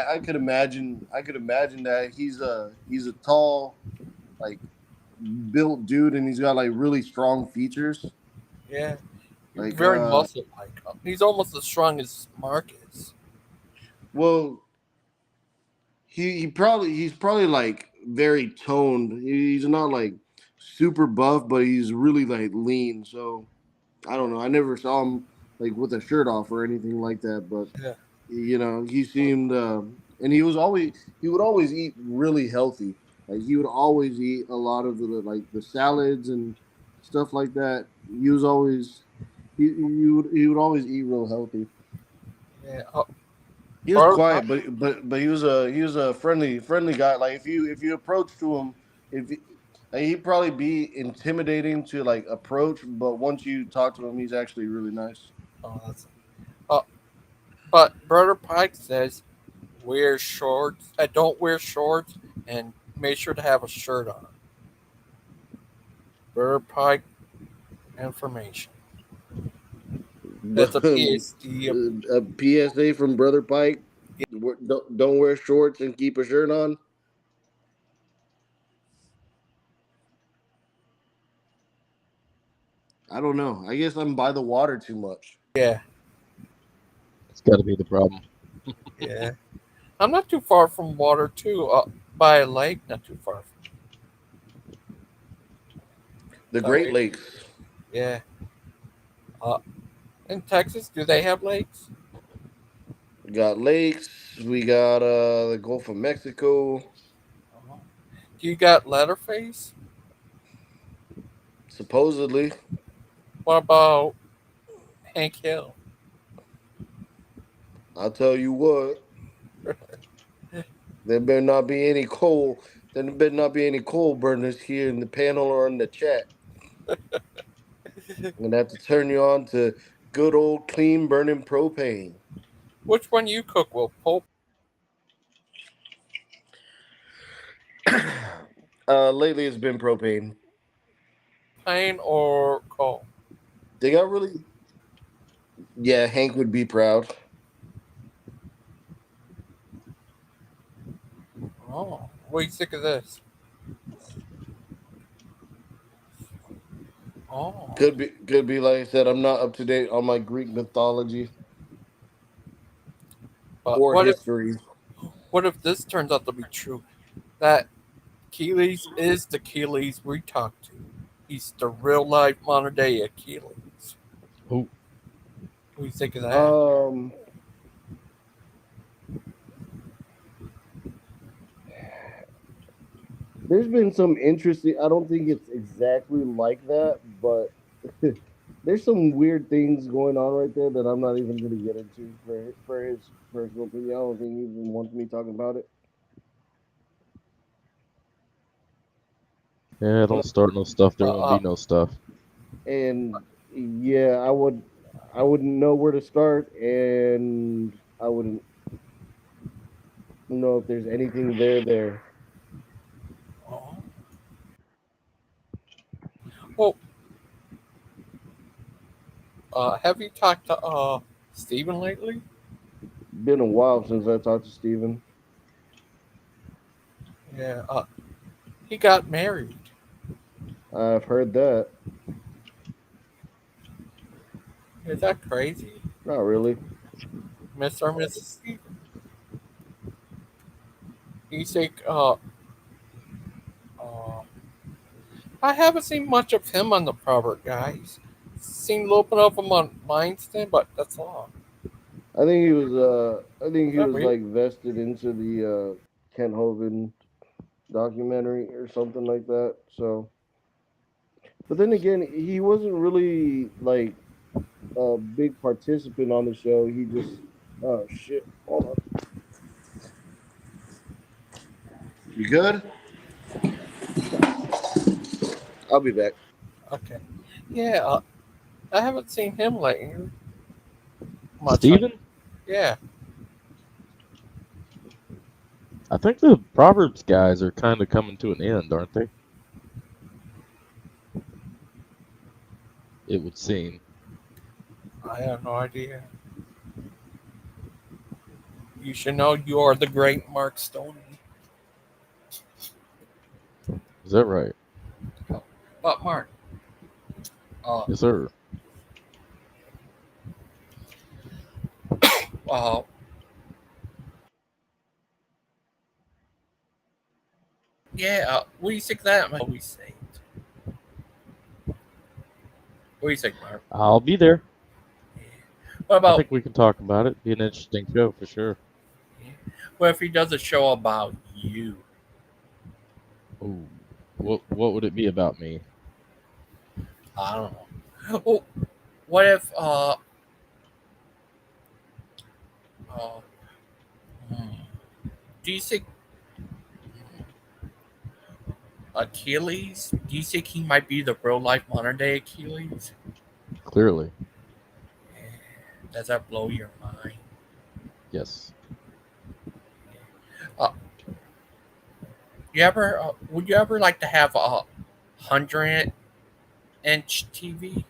I could imagine that he's a tall, like built dude, and he's got like really strong features. Yeah, Like very muscle like. He's almost as strong as Mark is. well, he's probably like very toned. He's not like super buff, but he's really like lean. So I don't know. I never saw him like with a shirt off or anything like that. But Yeah. he seemed, and he would always eat really healthy. Like he would always eat a lot of the salads and stuff like that. He was always he would always eat real healthy. Yeah. He was Brother quiet, but he was a friendly guy. Like if you approach to him, if he, like, he'd probably be intimidating to like approach, but once you talk to him, he's actually really nice. Oh, that's. Uh, but Brother Pike says, wear shorts. Don't wear shorts, and make sure to have a shirt on. Brother Pike information. That's a PSD. A PSA from Brother Pike: don't wear shorts and keep a shirt on. I don't know. I guess I'm by the water too much. Yeah, It's got to be the problem. yeah. I'm not too far from water too. By a lake, not too far. The That Great way. Lakes. Yeah. Uh, in Texas, do they have lakes? We got lakes. We got the Gulf of Mexico. Do you got Leatherface? Supposedly, What about Hank Hill? I'll tell you what. There better not be any coal. There better not be any coal burners here in the panel or in the chat. I'm gonna have to turn you on to good old clean burning propane. Which one you cook with? Lately it's been propane. Propane or coal? They got really. Yeah, Hank would be proud. Oh, what are you sick of this? Oh, Could be like I said. I'm not up to date on my Greek mythology but or history. what if this turns out to be true? That Achilles is the Achilles we talked to. He's the real life modern day Achilles. Who? What do you think of that? There's been some interesting. I don't think it's exactly like that, but there's some weird things going on right there that I'm not even going to get into for his personal opinion. I don't think he even wants me talking about it. Yeah, don't start no stuff. There won't Uh, be no stuff. And yeah, I wouldn't know where to start, and I wouldn't know if there's anything there. oh. Well, have you talked to Steven lately? Been a while since I talked to Steven. Yeah, he got married. I've heard that. Is that crazy? Not really. Mr. or Mrs. Steven? He's like, uh, I haven't seen much of him on the Proverb guys. Seen a little bit of him on Mindston, but that's all. I think he was. I think Is he that was weird? like vested into the Kent Hovind documentary or something like that. So, but then again, he wasn't really like a big participant on the show. He just. Oh shit! Hold on. You good? I'll be back. Okay. Yeah, I haven't seen him lately much. Steven? Yeah. I think the Proverbs guys are kind of coming to an end, aren't they? It would seem. I have no idea. You should know you are the great Mark Stoney. Is that right? But Mark, Yes, sir. uh, yeah, what do you think of that? What do you say? What do you think, Mark? I'll be there. What I about think we can talk about it. Be an interesting show for sure. what if he does a show about you? Ooh, what would it be about me? I don't know. Oh, what if uh hmm, do you think Achilles? Do you think he might be the real life modern day Achilles? Clearly, Does that blow your mind? yes. Uh, would you ever like to have a 100-inch TV?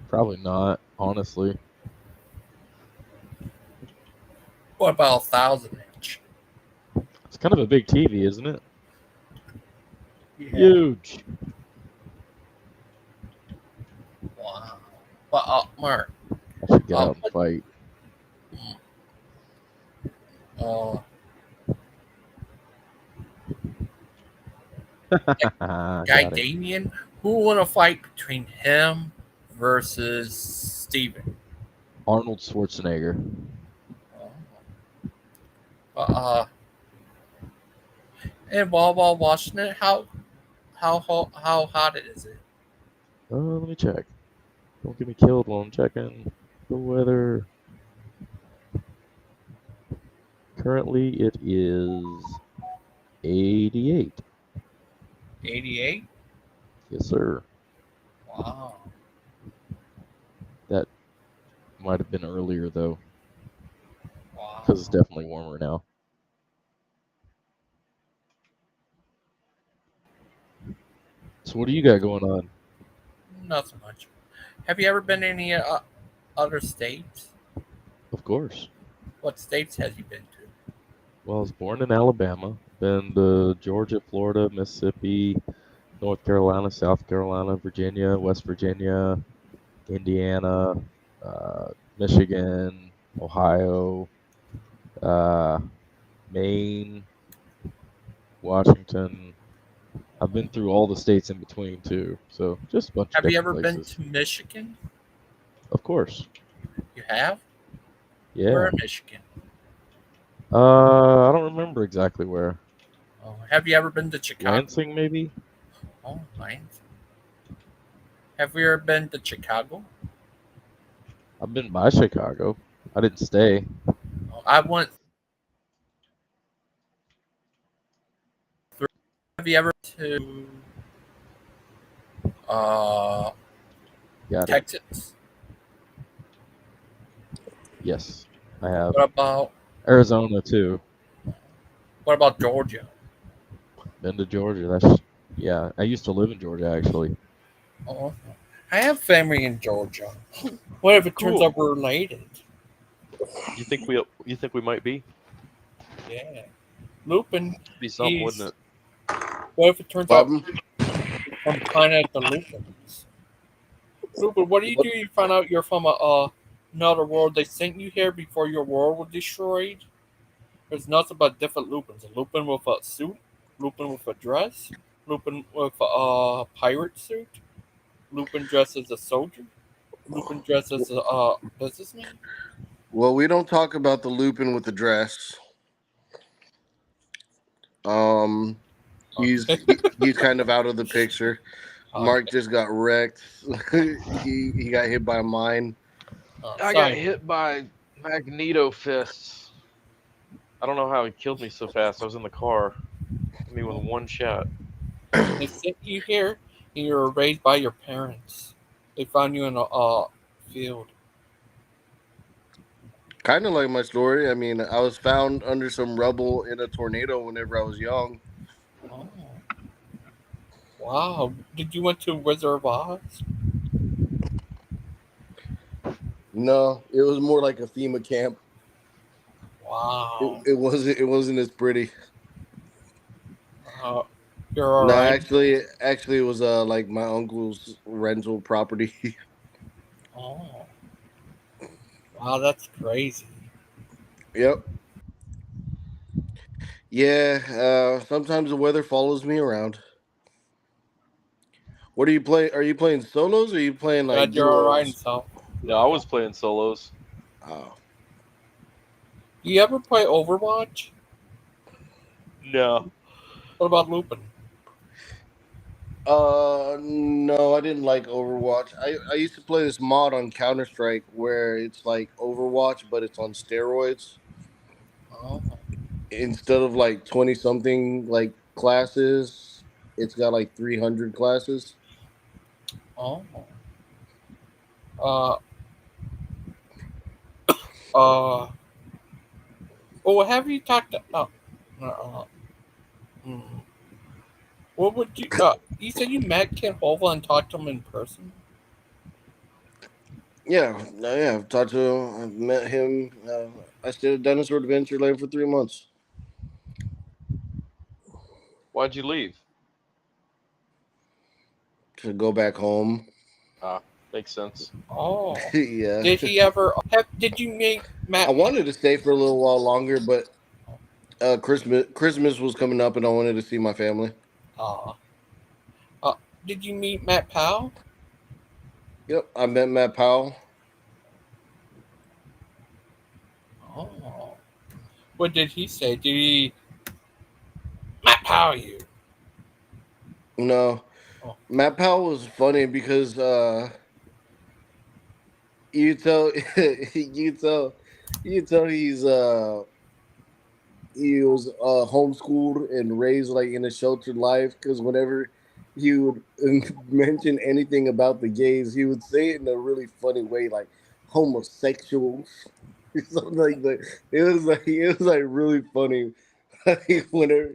Probably not. Honestly, What about 1,000-inch? it's kind of a big TV, isn't it? Yeah. Huge. Wow. But Mark, I should get uh, out and fight. uh, Guy Got it. Damien, who won a fight between him versus Steven? Arnold Schwarzenegger. Oh. Uh, and while watching it, how hot is it? Let me check. Don't get me killed while I'm checking the weather. Currently, it is 88. 88. Yes, sir. Wow. That might have been earlier though, Wow. because it's definitely warmer now. So what do you got going on? Not so much. Have you ever been to any other states? Of course. What states have you been to? Well, I was born in Alabama. Been to Georgia, Florida, Mississippi, North Carolina, South Carolina, Virginia, West Virginia, Indiana, Michigan, Ohio, uh, Maine, Washington. I've been through all the states in between too, so just a bunch of Have you different ever been places. to Michigan? Of course, You have? Where yeah. in Michigan? I don't remember exactly where. Oh, have you ever been to Chicago? Lansing, maybe. Oh, nice. Have you ever been to Chicago? I've been by Chicago. I didn't stay. Oh, I went through. Have you ever been to uh, Got it. Texas? Yes, I have. What about Arizona too. Georgia? Been to Georgia. That's yeah. I used to live in Georgia actually. Oh, I have family in Georgia. What if it turns Cool. out we're related? You think we might be? Yeah. Lupin, Be something, he's. wouldn't it? What if it turns What out happened? from planet the Lupins? Lupin, what do you do? You find out you're from another world. They sent you here before your world was destroyed. There's nothing but different Lupins. A Lupin with a suit, Lupin with a dress, Lupin with a pirate suit, Lupin dressed as a soldier, Lupin dressed as a businessman. Well, we don't talk about the Lupin with the dress. Um, Okay. he's kind of out of the picture. Mark just got wrecked. he got hit by a mine. I got Sorry. hit by Magneto fists. I don't know how he killed me so fast. I was in the car. Hit me with one shot. They sent you here, and you were raised by your parents. They found you in a field. Kind of like my story. I mean, I was found under some rubble in a tornado whenever I was young. Oh. Wow. Did you went to Wizard of Oz? No, it was more like a FEMA camp. Wow. It wasn't as pretty. Uh, you're all No, right. actually, it was like my uncle's rental property. Oh. Wow, that's crazy. Yep. Yeah. Sometimes the weather follows me around. What are you playing? Are you playing solos or are you playing like Glad you're all right and duos? stuff. Yeah, I was playing solos. Oh. Do you ever play Overwatch? No. What about Lupin? No, I didn't like Overwatch. I used to play this mod on Counter Strike where it's like Overwatch, but it's on steroids. Oh, Instead of like 20 something like classes, it's got like 300 classes. oh. Uh, uh. Oh, have you talked to? Hmm. What would you? You said you met Ken Hova and talked to him in person. Yeah, I've talked to him. I've met him. I stayed at Dinosaur Adventure Land for 3 months Why'd you leave? to go back home. Ah, makes sense. Oh, Yeah, did he ever have? Did you meet I Matt? wanted to stay for a little while longer, but Christmas was coming up, and I wanted to see my family. Uh, uh, did you meet Matt Powell? Yep, I met Matt Powell. Oh, what did he say? Did he Matt Powell you? No, Oh, Matt Powell was funny because you tell you tell you tell he was homeschooled and raised like in a sheltered life because whenever he would mention anything about the gays, he would say it in a really funny way, like homosexuals, something like that. It was like really funny. Like, whenever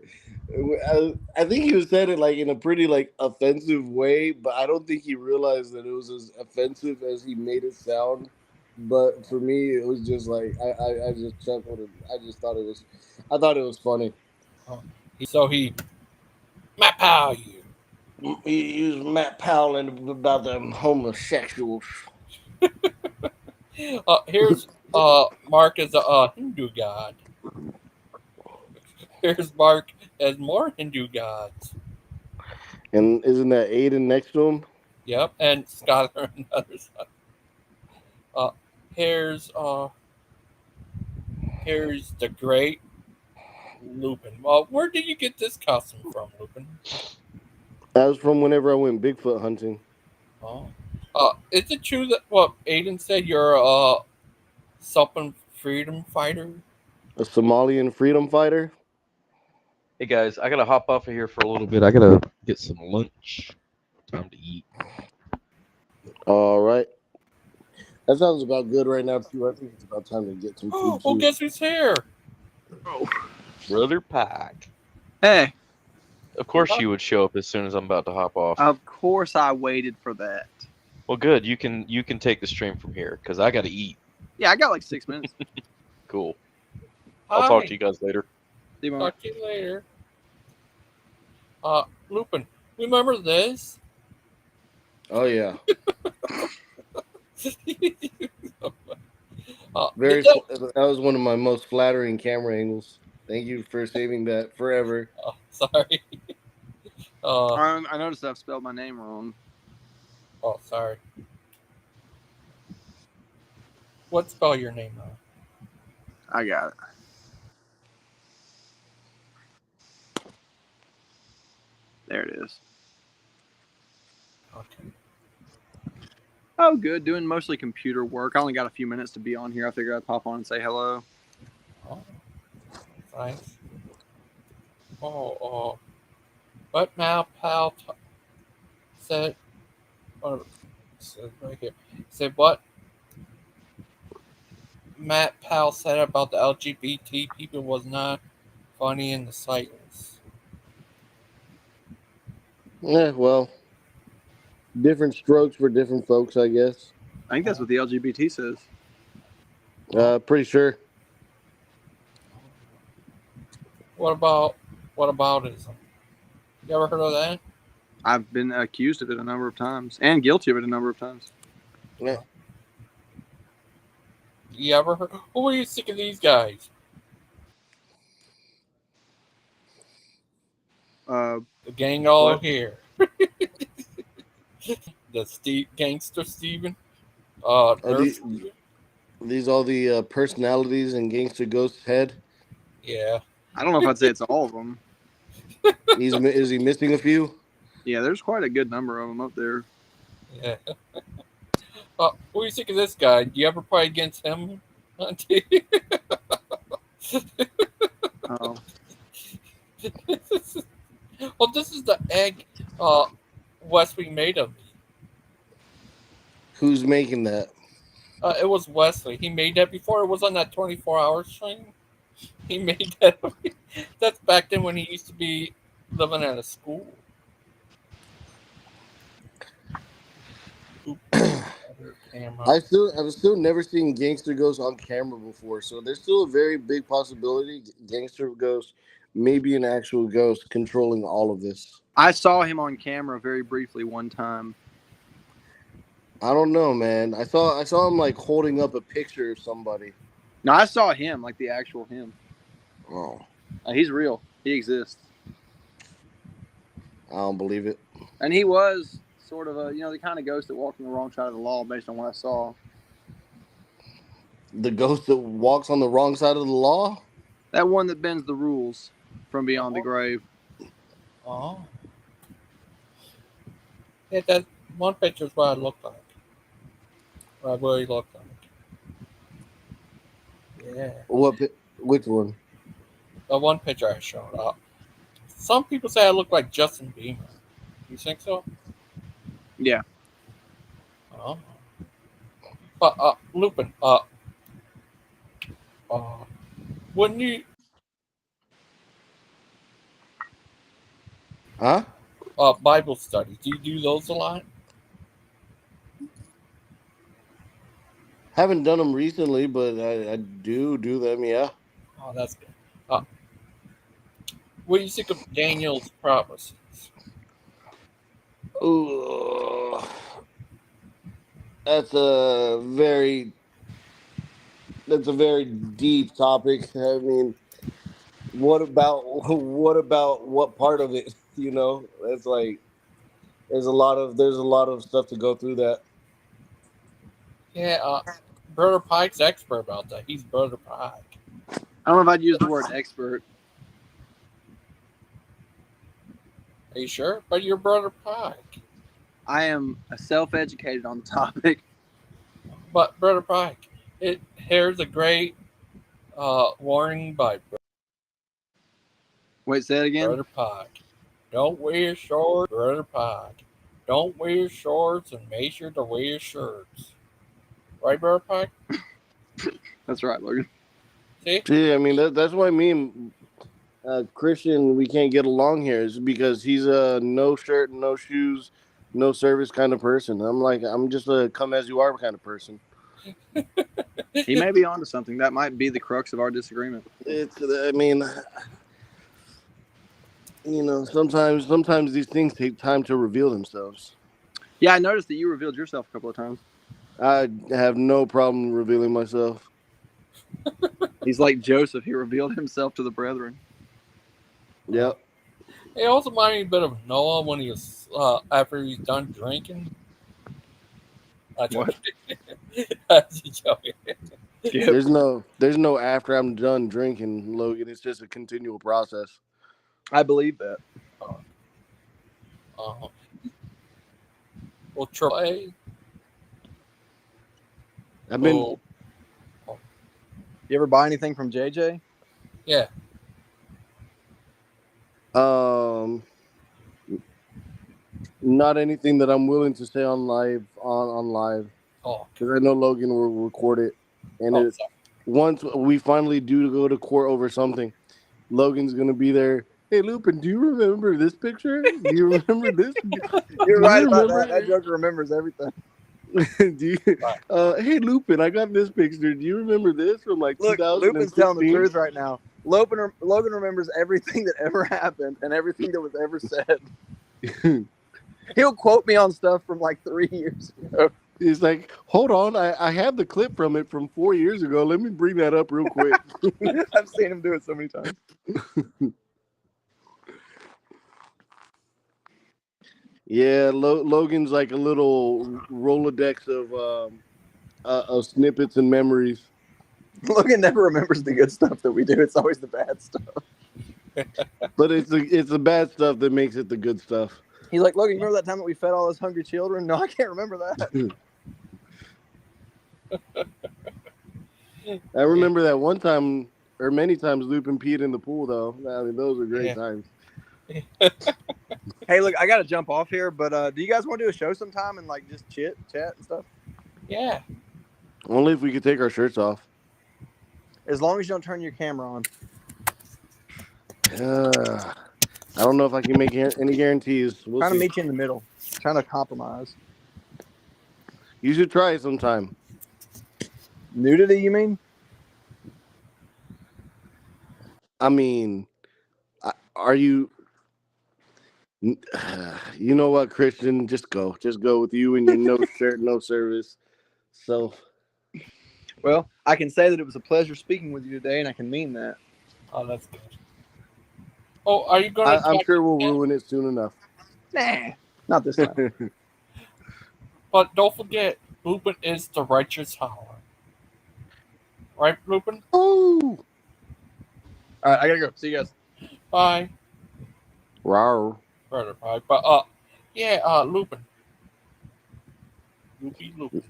I think he was said it like in a pretty like offensive way, but I don't think he realized that it was as offensive as he made it sound. But for me, it was just like I just chuckled and I thought it was funny. oh. So he Matt Powell you. He used Matt Powell and about them homosexuals. Here's Mark as a Hindu god. Here's Mark as more Hindu gods. And isn't that Aiden next to him? Yep, and Skylar on the other side. Uh, here's here's the great Lupin. Well, where did you get this costume from, Lupin? That was from whenever I went Bigfoot hunting. Oh, is it true that what Aiden said you're something freedom fighter? A Somalian freedom fighter. Hey guys, I gotta hop off of here for a little bit. I gotta get some lunch. Time to eat. All right. That sounds about good right now too. I think it's about time to get some food Oh, too. guess who's here? Brother Pack. Hey, Of course you would show up as soon as I'm about to hop off. of course I waited for that. Well, good. You can take the stream from here because I gotta eat. Yeah, I got like 6 minutes. Cool. I'll talk to you guys later. See you, Mark. Talk to you later. Lupin, remember this? Oh yeah. Very. That was one of my most flattering camera angles. Thank you for saving that forever. Sorry. I noticed I've spelled my name wrong. Oh, sorry. What spell your name out? I got it. There it is. Okay. Oh, good. Doing mostly computer work. I only got a few minutes to be on here. I figured I'd pop on and say hello. Oh, nice. What Mal Pal said, said right here, said what Matt Powell said about the LGBT people was not funny in the slightest. Yeah, well, different strokes for different folks, I guess. I think that's what the LGBT says. Pretty sure. What aboutism? You ever heard of that? I've been accused of it a number of times and guilty of it a number of times. Yeah. You ever heard? Who are you sick of these guys? The gang all what? here. The Gangster Steven. Are Nerf. these all the personalities in Gangster Ghost's head? Yeah. I don't know if I'd say it's all of them. Is he missing a few? Yeah, there's quite a good number of them up there. Yeah. What do you think of this guy? Do you ever play against him on TV? Oh, Well, this is the egg Wesley made of me. Who's making that? It was Wesley. He made that before it was on that 24 hour stream. He made that. That's back then when he used to be living at a school. Oop, other camera. I've still never seen Gangster Ghost on camera before, so there's still a very big possibility Gangster Ghost may be an actual ghost controlling all of this. I saw him on camera very briefly one time. I don't know, man. I saw him like holding up a picture of somebody. No, I saw him, like the actual him. Oh, He's real. He exists. I don't believe it. And he was sort of the kind of ghost that walked on the wrong side of the law based on what I saw. The ghost that walks on the wrong side of the law? That one that bends the rules from beyond the grave. Oh. Yeah, that one picture is what I looked like. What I really looked like. Yeah. Which one? The one picture I showed up. Some people say I look like Justin Bieber. You think so? Yeah. Oh. But Lupin, wouldn't you Huh? Bible studies? Do you do those a lot? Haven't done them recently, but I do them. Yeah. Oh, that's good. What do you think of Daniel's prophecies? Ooh, that's a very deep topic. I mean, what about what part of it? You know, it's like there's a lot of stuff to go through that. Yeah, Brother Pike's expert about that. He's Brother Pike. I don't know if I'd use the word expert. Are you sure? But you're Brother Pike. I am self-educated on the topic. But Brother Pike, here's a great warning by Wait, say it again? Brother Pike. Don't wear shorts, Brother Pike. Don't wear shorts and make sure to wear shirts. Right, Brother Pike? That's right, Logan. See? See, I mean that's why me and Christian we can't get along here is because he's a no shirt, no shoes, no service kind of person. I'm just a come as you are kind of person. He may be onto something. That might be the crux of our disagreement. I mean, you know, sometimes these things take time to reveal themselves. Yeah, I noticed that you revealed yourself a couple of times. I have no problem revealing myself. He's like Joseph. He revealed himself to the brethren. Yep. It also reminded me a bit of Noah when he was after he's done drinking. What? There's no after I'm done drinking, Logan. It's just a continual process. I believe that. Well, Troy. I've been. Oh, You ever buy anything from JJ? yeah. Not anything that I'm willing to say on live on live. Oh, Because I know Logan will record it, and oh, sorry. once we finally do go to court over something, Logan's gonna be there. Hey, Lupin, do you remember this picture? Do you remember this? You're Do right you about remember- that. That joker remembers everything. do you, hey, Lupin, I got this picture. Do you remember this from like Look, 2016? Lupin's telling the truth right now. Logan remembers everything that ever happened and everything that was ever said. He'll quote me on stuff from like 3 years ago. He's like, hold on, I have the clip from it from 4 years ago. Let me bring that up real quick. I've seen him do it so many times. Yeah, Logan's like a little Rolodex of snippets and memories. Logan never remembers the good stuff that we do. It's always the bad stuff. But it's the bad stuff that makes it the good stuff. He's like, Logan, you remember that time that we fed all those hungry children? No, I can't remember that. I remember that one time, or many times, Lupin peed in the pool, though. I mean, those were great Yeah. times. Hey, look, I got to jump off here, but do you guys want to do a show sometime and like just chat and stuff? Yeah. Only if we could take our shirts off. As long as you don't turn your camera on. I don't know if I can make any guarantees. We'll Trying to see. meet you in the middle. Trying to compromise. You should try it sometime. Nudity, you mean? I mean, are you? You know what, Christian? Just go with you and your no shirt, no service. So, Well, I can say that it was a pleasure speaking with you today, and I can mean that. Oh, that's good. Oh, are you going to I'm talk sure we'll again? ruin it soon enough. Nah, not this time. But don't forget, Lupin is the righteous hour. Right, Lupin? Oh, All right, I gotta go. See you guys. Bye. rawr. Brother, bye. But, yeah, Lupin. Lupin.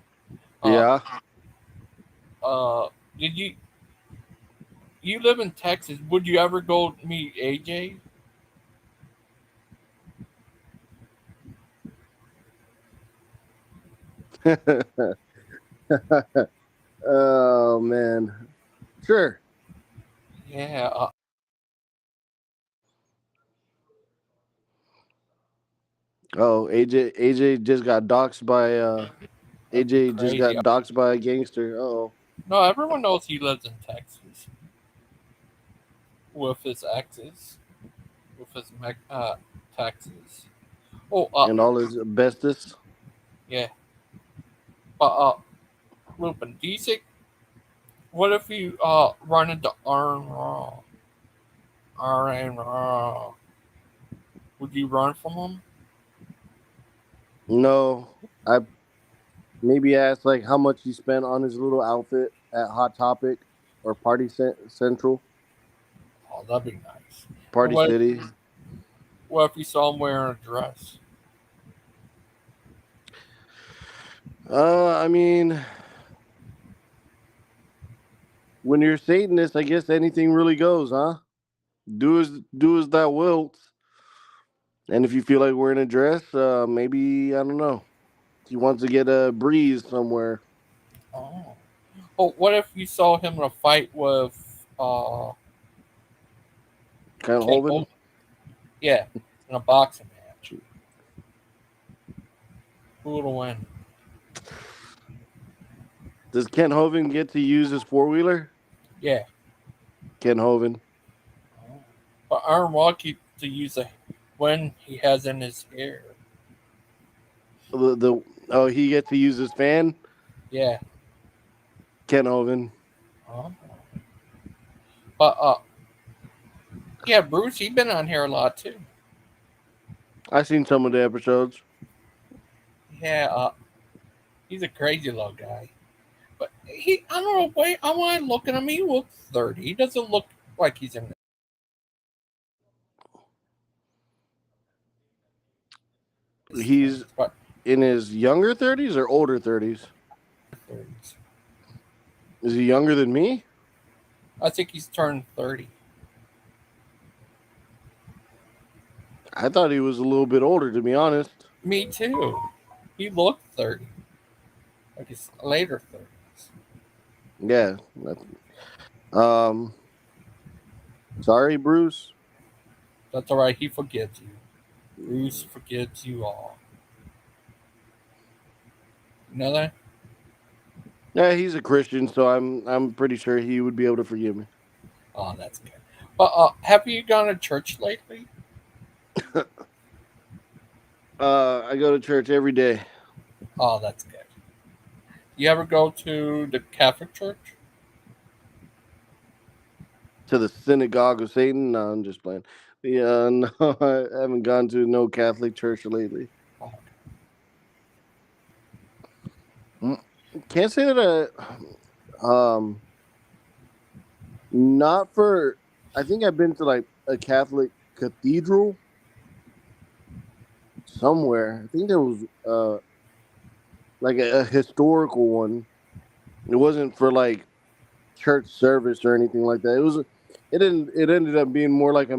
Yeah. Did you live in Texas? Would you ever go meet AJ? Oh man, sure. Yeah. Oh, AJ just got doxxed by AJ just got Crazy. doxxed by a gangster. Oh, No, everyone knows he lives in Texas with his exes, with his taxes. Oh, and all his asbestos. yeah. But Lupin, do you think? What if you run into Aaron Raw? Aaron Raw. Would you run from him? No, I maybe asked like how much he spent on his little outfit at Hot Topic or Party Central, Oh, that'd be nice. Party What- City. What if you saw him wearing a dress? I mean, when you're Satanist, I guess anything really goes, huh? Do as thou wilt. And if you feel like wearing a dress, maybe I don't know. He wants to get a breeze somewhere. Oh. Oh, what if you saw him in a fight with Kind of Ken Hovind. Hovind? Yeah, in a boxing match. Who would win? Does Ken Hovind get to use his 4-wheeler? Yeah. Ken Hovind. But Aaron Raw keeps to use it when he has in his hair. He gets to use his fan. Yeah. Ken Hovind. Oh. But yeah, Bruce, he's been on here a lot too. I've seen some of the episodes. Yeah, he's a crazy little guy. But I don't know, when I look at him, he looks 30. He doesn't look like he's in He's but in his younger 30s or older 30s? 30s. Is he younger than me? I think he's turned 30. I thought he was a little bit older, to be honest. Me too. He looked 30. Like his later 30s. Yeah. Sorry, Bruce. That's all right. He forgives you. Bruce forgives you all. You know that? Yeah, he's a Christian, so I'm pretty sure he would be able to forgive me. Oh, that's good. But have you gone to church lately? I go to church every day. Oh, that's good. You ever go to the Catholic Church? To the synagogue of Satan? No, I'm just playing. Yeah, no, I haven't gone to no Catholic church lately. Oh, can't say that not for. I think I've been to like a Catholic cathedral somewhere. I think there was like a historical one. It wasn't for like church service or anything like that. It was. It didn't. It ended up being more like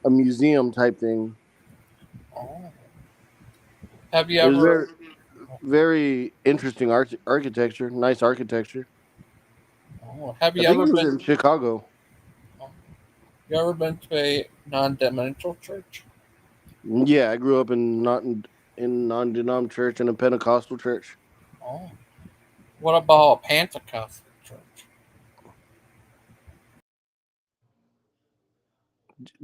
a museum type thing. Oh. Have you It was ever? very interesting architecture. Nice architecture. Oh, have I you think ever it was been? in Chicago. Oh, you ever been to a non-denominational church? Yeah, I grew up in not in non-denom church and a Pentecostal church. Oh, what about a Pentecostal church?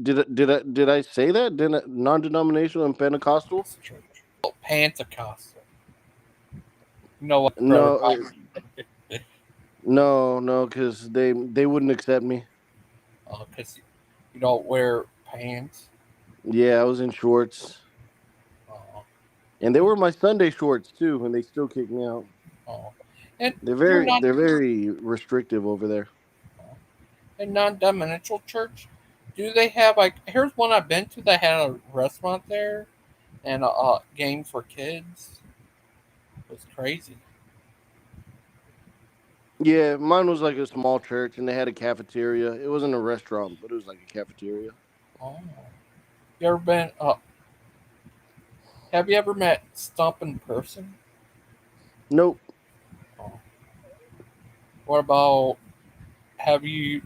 Did I say that? Non-denominational and Pentecostal? Church. Oh, Pentecostal. You know what, brother? No, no, because they wouldn't accept me. Because you don't wear pants. Yeah, I was in shorts, Oh, and they were my Sunday shorts too, and they still kicked me out. oh. And They're you're very not they're very restrictive over there. a non-denominational church. Do they have like? Here's one I've been to that had a restaurant there and a game for kids. It was crazy. Yeah, mine was like a small church, and they had a cafeteria. It wasn't a restaurant, but it was like a cafeteria. Oh, you ever been? Have you ever met Stump in person? Nope. Oh. What about? Have you?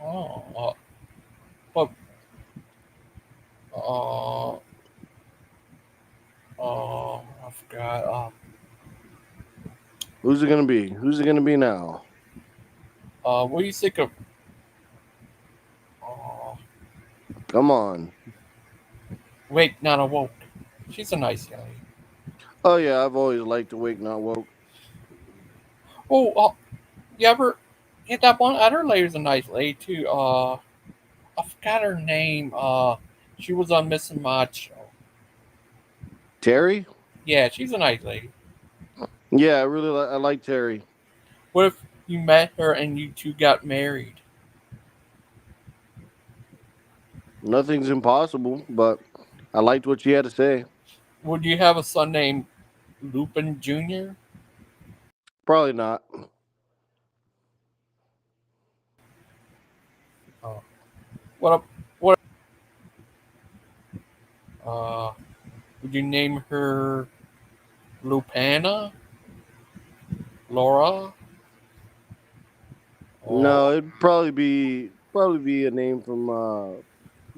Oh, what? Uh, I forgot. Who's it gonna be? Who's it gonna be now? What do you think of? Uh, Come on. Wake Not Awoke. She's a nice guy. Oh yeah, I've always liked Awake Not Woke. Oh, you ever? Yeah, that one other lady's a nice lady too. I forgot her name. She was on Missing Macho. Terry? Yeah, she's a nice lady. Yeah, I like Terry. What if you met her and you two got married? Nothing's impossible, but I liked what she had to say. Would you have a son named Lupin Jr.? Probably not. Uh, what? Uh, would you name her Lupana? Laura? No, Or it'd probably be a name from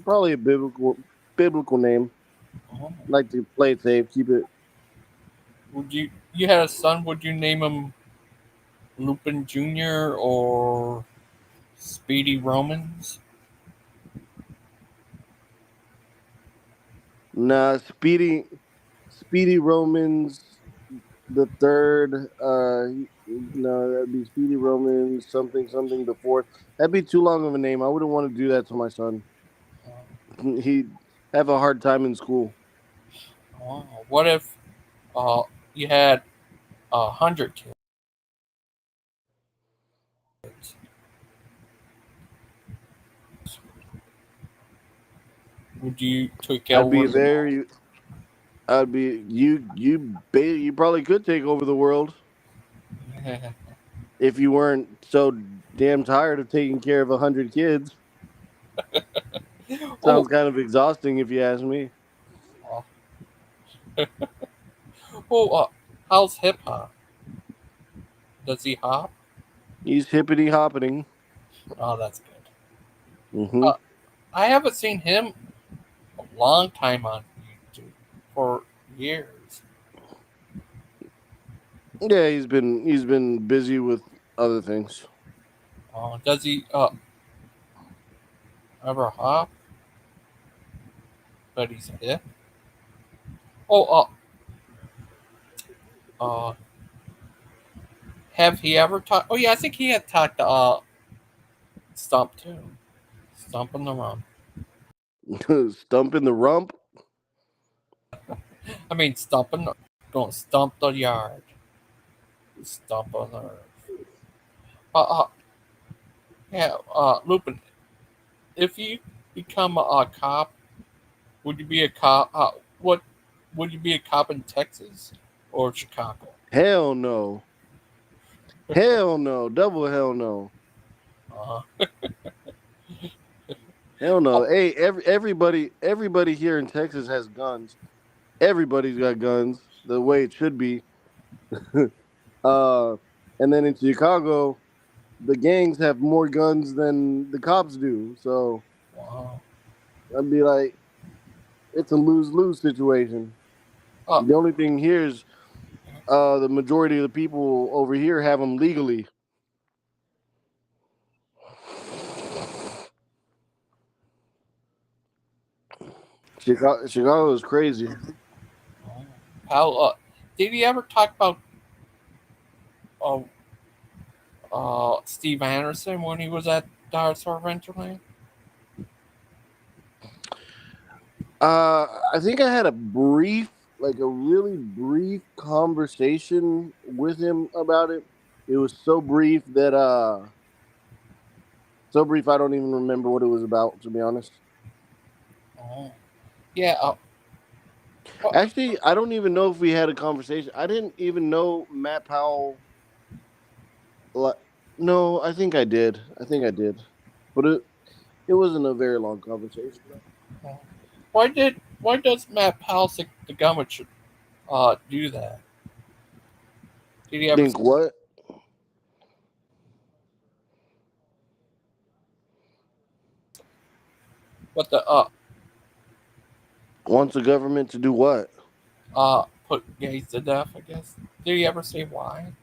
probably a biblical name. oh, Like to play it safe, keep it. would you had a son? Would you name him Lupin Jr. or Speedy Romans? Nah, Speedy Romans the third. No, that'd be Speedy Romans something the fourth. That'd be too long of a name. I wouldn't want to do that to my son. He'd have a hard time in school. What if uh, you had 100 kids? Would you take I'd be over the very. I'd be you probably could take over the world world? if you weren't so damn tired of taking care of 100 kids. oh, Sounds kind of exhausting if you ask me. uh, oh, how's hip hop? Does he hop? He's hippity hopping. Oh, that's good. Hmm. Uh, I haven't seen him a long time on YouTube for years. Yeah, he's been busy with other things. Does he ever hop? But he's hip. Oh, uh, have he ever talked? Oh yeah, I think he had talked to Stump too. Stump in the Rump. Stump in the rump. I mean, gonna stump the yard. Stump on the earth. Uh, uh, yeah, Lupin, if you become a cop, would you be a cop? What would you be a cop in Texas or Chicago? Hell no. Hell no. Double hell no. Uh, Hell no. oh, Hey, everybody here in Texas has guns. Everybody's got guns the way it should be. uh, and then in Chicago, the gangs have more guns than the cops do. So wow. I'd be like, it's a lose lose situation. Uh, The only thing here is the majority of the people over here have them legally. Chicago is crazy. How, did he ever talk about uh, Steve Anderson when he was at Dinosaur Adventureland? I think I had a brief, like a really brief conversation with him about it. It was so brief I don't even remember what it was about, to be honest. Oh, yeah. What, Actually, I don't even know if we had a conversation. I didn't even know Matt Powell. Like, no, I think I did. I think I did, but it wasn't a very long conversation. why does Matt Palcic the Gummit should do that? Did he ever Think what? what the Wants the government to do what? put gays to death? I guess. Did he ever say why?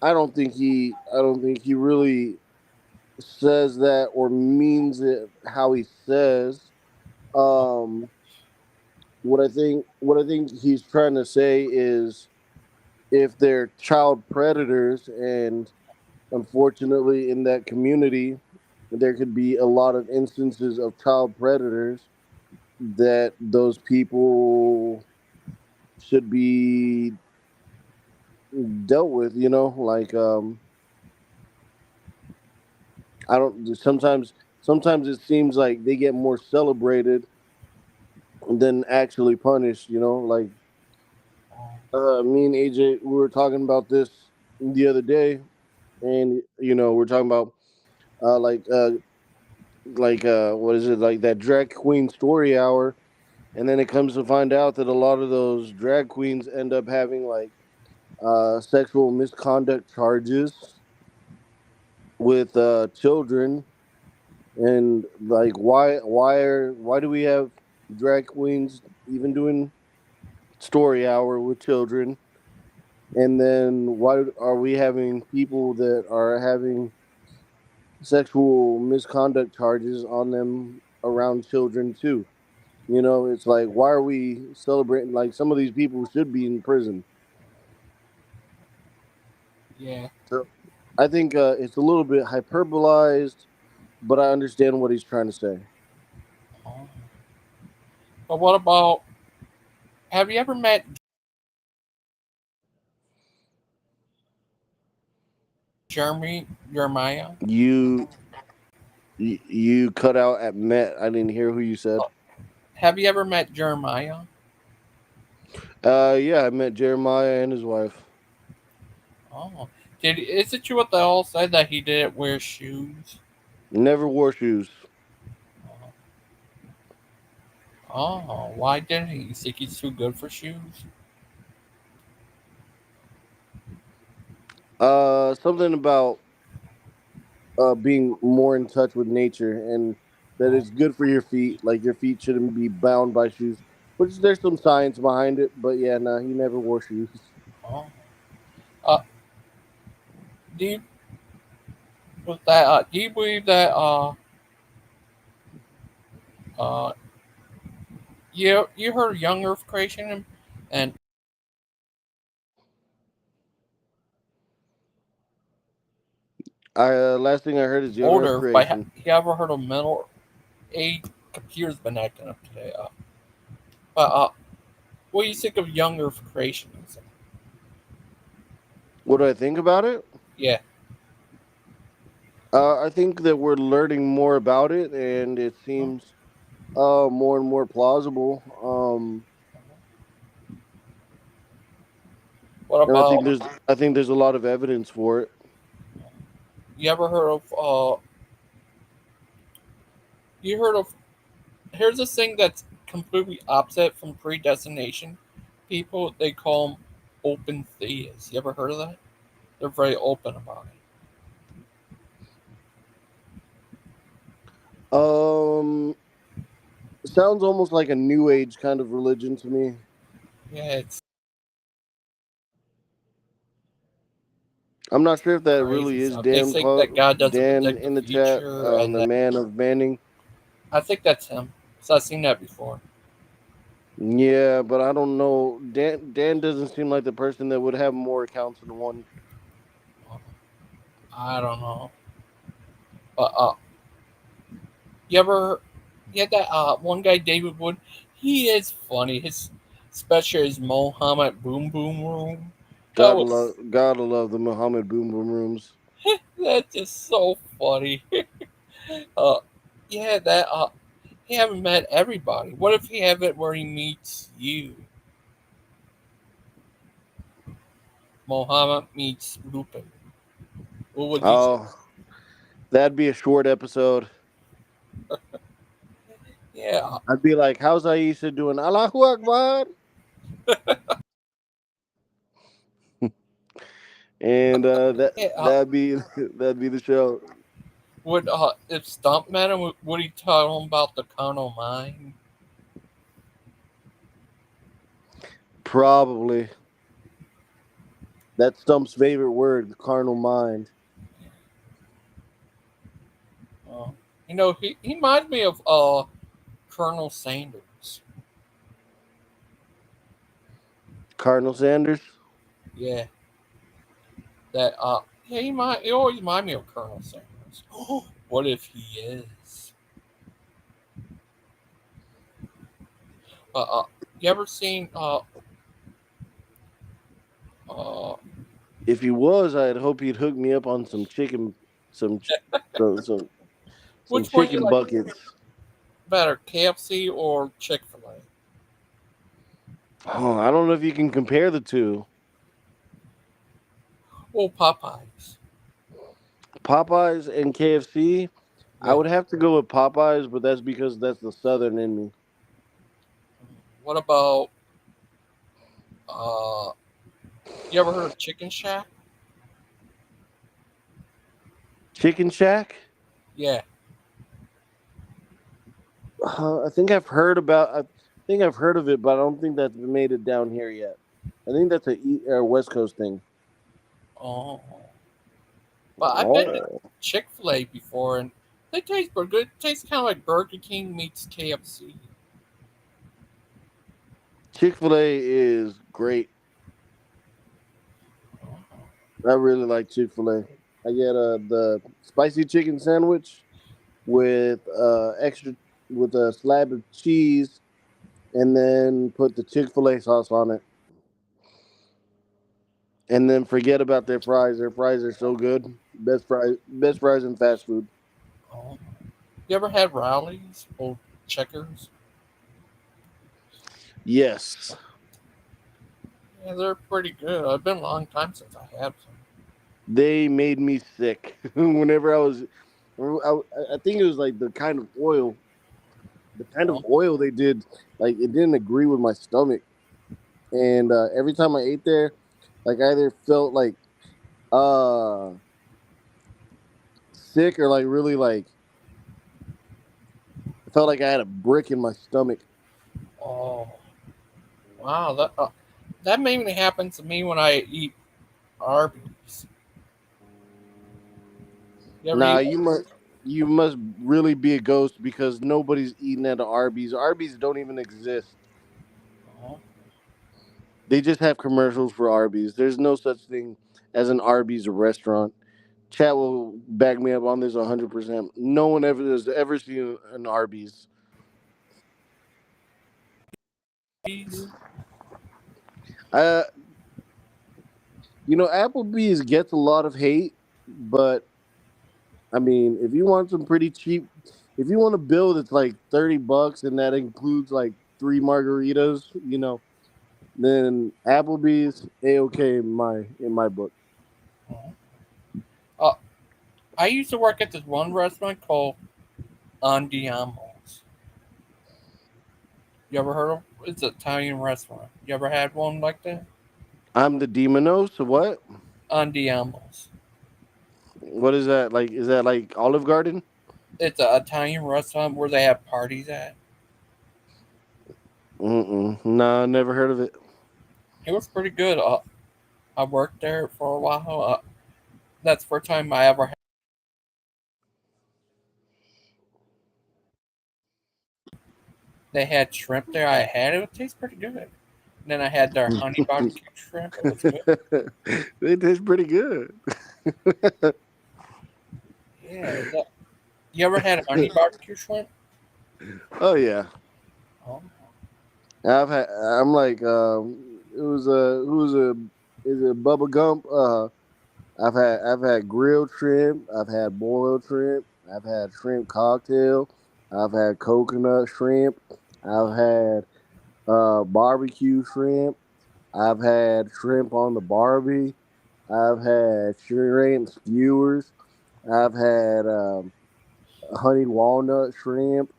I don't think he really says that or means it how he says. Um, what I think he's trying to say is if they're child predators, and unfortunately in that community there could be a lot of instances of child predators, that those people should be dealt with. Like I don't. Sometimes it seems like they get more celebrated than actually punished. Like me and AJ, we were talking about this the other day, and we're talking about uh, like uh, what is it, like that drag queen story hour, and then it comes to find out that a lot of those drag queens end up having like sexual misconduct charges with children. And like, why do we have drag queens even doing story hour with children? And then why are we having people that are having sexual misconduct charges on them around children too? It's like, why are we celebrating? Like, some of these people should be in prison. Yeah. So I think it's a little bit hyperbolized, but I understand what he's trying to say. Oh. But what about? Have you ever met Jeremiah? You you cut out at Met. I didn't hear who you said. Have you ever met Jeremiah? Yeah, I met Jeremiah and his wife. Oh, is it true what they all said that he didn't wear shoes? Never wore shoes. Oh, why didn't he? You think he's too good for shoes? Something about being more in touch with nature, and that Oh, it's good for your feet. Like, your feet shouldn't be bound by shoes. Which, there's some science behind it, but yeah, no, he never wore shoes. oh. Uh, do you with that? Do you believe that? Uh, you heard young Earth creation and I last thing I heard is young old Earth Earth, but creation. you ever heard of middle age computer's been acting up today. But what do you think of younger creationism? What do I think about it? Yeah. I think that we're learning more about it, and it seems more and more plausible. What And about I think there's a lot of evidence for it. you ever heard of you heard of here's this thing that's completely opposite from predestination. People they call them open theists. You ever heard of that? They're very open about it. Um, Sounds almost like a new age kind of religion to me. Yeah, it's I'm not sure if that crazy really is stuff. They think that God doesn't Dan predict the in the chat, future, and the that man of Manning. I think that's him. So I've seen that before. Yeah, but I don't know. Dan doesn't seem like the person that would have more accounts than one. I don't know, but you ever you had that one guy David Wood? He is funny. His special is Mohammed Boom Boom Room. That was Gotta love the Muhammad Boom Boom rooms. that's just so funny. uh, yeah, that he haven't met everybody. What if he have it where he meets you? Mohammed meets Lupin. What would you say? Oh, that'd be a short episode. Yeah, I'd be like, "How's Aisha doing?" Allahu Akbar. And yeah. that'd be that'd be the show. Would if Stump met him, would he tell him about the carnal mind? Probably. That's Stump's favorite word, the carnal mind. Uh, he reminds me of Colonel Sanders. Cardinal Sanders. Yeah, that yeah he always remind me of Colonel Sanders. What if he is? Uh, you ever seen uh If he was, I'd hope he'd hook me up on some chicken, some ch- some some, some which one you chicken like buckets. better, KFC or Chick-fil-A? Oh, I don't know if you can compare the two. Well, Popeyes. Popeyes and KFC. I Yeah. would have to go with Popeyes, but that's because that's the Southern in me. What about uh? You ever heard of Chicken Shack? Chicken Shack. Yeah. I think I've heard about. I think I've heard of it, but I don't think that's made it down here yet. I think that's a West Coast thing. Oh. But I've been to Oh, Chick-fil-A before, and they taste pretty good. It tastes kind of like Burger King meets KFC. Chick-fil-A is great. I really like Chick-fil-A. I get the spicy chicken sandwich with extra with a slab of cheese, and then put the Chick-fil-A sauce on it. And then forget about their fries. Their fries are so good. Best fries in fast food. Oh. You ever had Rowley's or Checkers? Yes. Yeah, they're pretty good. It's been a long time since I had some. They made me sick whenever I think it was like the kind of Oh, oil they did, like it didn't agree with my stomach. And every time I ate there, like I either felt like uh sick or like really like I felt like I had a brick in my stomach. oh, wow. That mainly happens to me when I eat Arby's. You ever Nah, eat? you must really be a ghost because nobody's eating at Arby's. Arby's don't even exist. Oh, They just have commercials for Arby's. There's no such thing as an Arby's restaurant. Chat will back me up on this 100%. No one ever has ever seen an Arby's. Applebee's? Uh, Applebee's gets a lot of hate, but I mean, if you want some pretty cheap, if you want a bill that's like $30 and that includes like three margaritas, then Applebee's a okay in my book. Uh, I used to work at this one restaurant called Andiamo's. You ever heard of? It's an Italian restaurant. You ever had one like that? I'm the Demino. So what? Andiamo's. What is that like? Is that like Olive Garden? It's an Italian restaurant where they have parties at. Nah, never heard of it. It was pretty good. I worked there for a while. That's the first time I ever had. They had shrimp there. I had it. It tastes pretty good. And then I had their honey barbecue shrimp. It was good. It tastes pretty good. Yeah. You ever had honey barbecue shrimp? Oh yeah, Oh, I'm like, it was a who's a is it Bubba Gump? I've had grilled shrimp. I've had boiled shrimp. I've had shrimp cocktail. I've had coconut shrimp. I've had barbecue shrimp. I've had shrimp on the Barbie. I've had shrimp skewers. I've had honey walnut shrimp.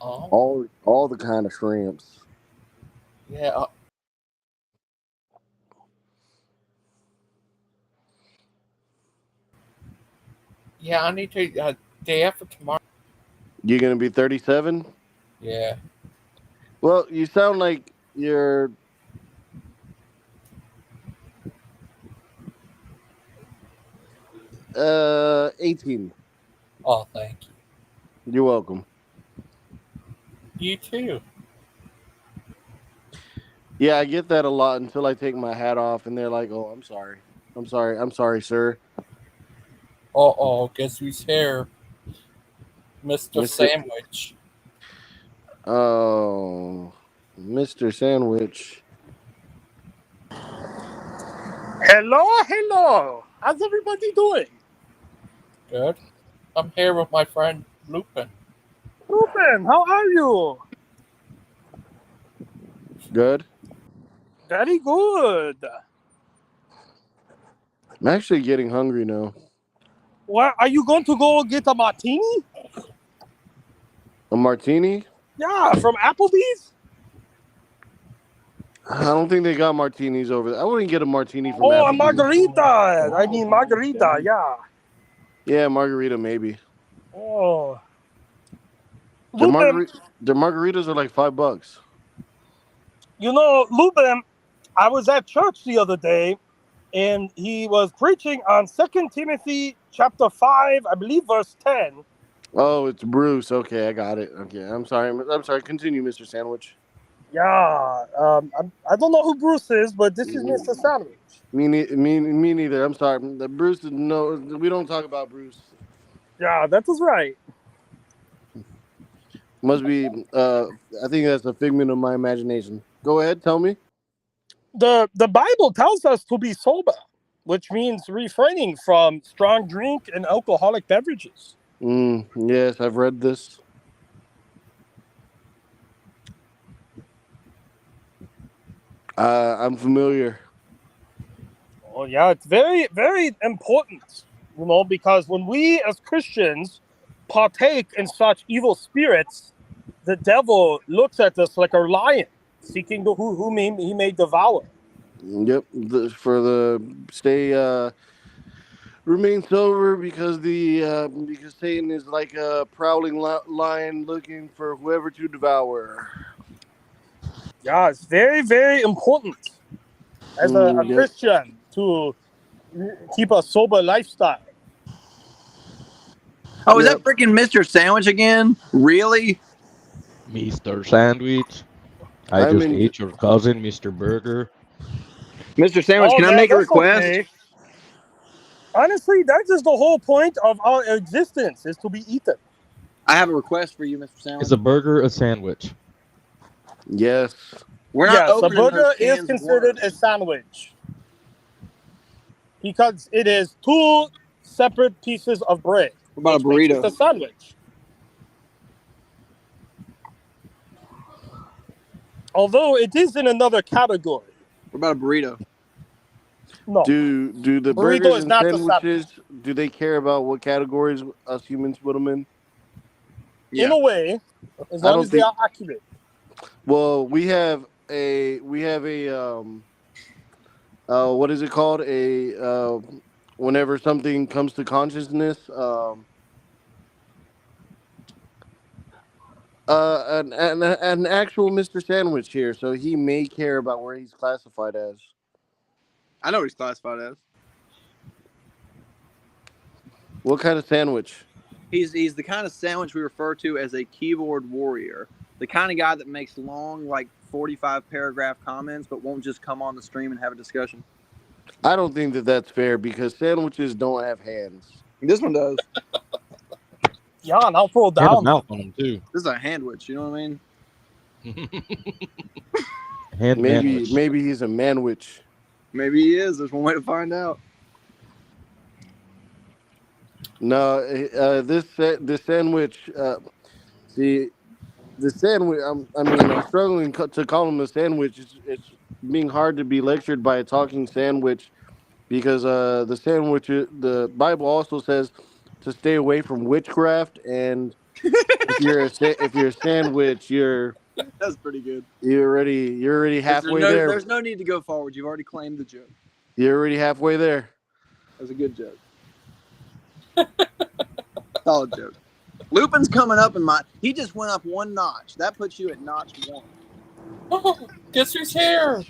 oh. All the kind of shrimps. Yeah. Yeah, I need to. Day after tomorrow. You're gonna be 37. Yeah. Well, you sound like you're 18. Oh, thank you. You're welcome. You too. Yeah, I get that a lot until I take my hat off and they're like, "Oh, I'm sorry. I'm sorry, sir." Oh, guess who's here? Mr. Mr. Sandwich. Oh, Mr. Sandwich. Hello. How's everybody doing? Good. I'm here with my friend Lupin. Ruben, how are you? Good. Very good. I'm actually getting hungry now. What, are you going to go get a martini? A martini? Yeah, from Applebee's? I don't think they got martinis over there. I wouldn't get a martini from Oh, a Applebee's. margarita. I mean, margarita, yeah. Yeah, margarita maybe. Oh. Their, Ruben, their margaritas are like $5. Ruben, I was at church the other day, and he was preaching on 2 Timothy chapter 5, I believe verse 10. Oh, it's Bruce. Okay, I got it. Okay, I'm sorry. Continue, Mr. Sandwich. Yeah, I don't know who Bruce is, but this is Mr. Sandwich. Me neither. I'm sorry. Bruce, no, we don't talk about Bruce. Yeah, that is right. Must be. I think that's a figment of my imagination. Go ahead, tell me. The Bible tells us to be sober, which means refraining from strong drink and alcoholic beverages. Yes, I've read this. I'm familiar. Oh, yeah, it's very, very important, because when we as Christians partake in such evil spirits, the devil looks at us like a lion, seeking whom he may devour. Yep. Remain sober because because Satan is like a prowling lion looking for whoever to devour. Yeah, it's very, very important as a Yep. Christian to keep a sober lifestyle. Oh, is that freaking Mr. Sandwich again? Really? Mr. Sandwich. I just ate your cousin, Mr. Burger. Mr. Sandwich, can I make a request? Okay. Honestly, that is the whole point of our existence, is to be eaten. I have a request for you, Mr. Sandwich. Is a burger a sandwich? Yes. We're not Yes, a opening those burger is cans of considered a worms. sandwich because it is two separate pieces of bread, What about a which makes it burrito? a sandwich. Although it is in another category. What about a burrito? No, Do the burrito burgers is and not the sandwich. sandwiches, do they care about what categories us humans put them in? In Yeah. a way, as I long don't as they think. are accurate. Well, we have a what is it called? Whenever something comes to consciousness, an actual Mr. Sandwich here, so he may care about where he's classified as. I know what he's classified as. What kind of sandwich? He's the kind of sandwich we refer to as a keyboard warrior. The kind of guy that makes long, like 45 paragraph comments, but won't just come on the stream and have a discussion. I don't think that that's fair because sandwiches don't have hands. This one does. Yeah, and I'll pull And a down. mouth on them too. This is a handwich. You know what I mean? Hand manwich. Maybe he's a manwich. Maybe he is. There's one way to find out. No, this sandwich. See, the sandwich. I'm struggling to call him a sandwich. It's being hard to be lectured by a talking sandwich because the sandwich. The Bible also says to stay away from witchcraft, and if you're a sandwich, That's pretty good. you're already halfway there. There's no need to go forward. You've already claimed the joke. You're already halfway there. That's a good joke. Solid joke. Lupin's coming up in my. He just went up one notch. That puts you at notch 1. Oh, guess who's here?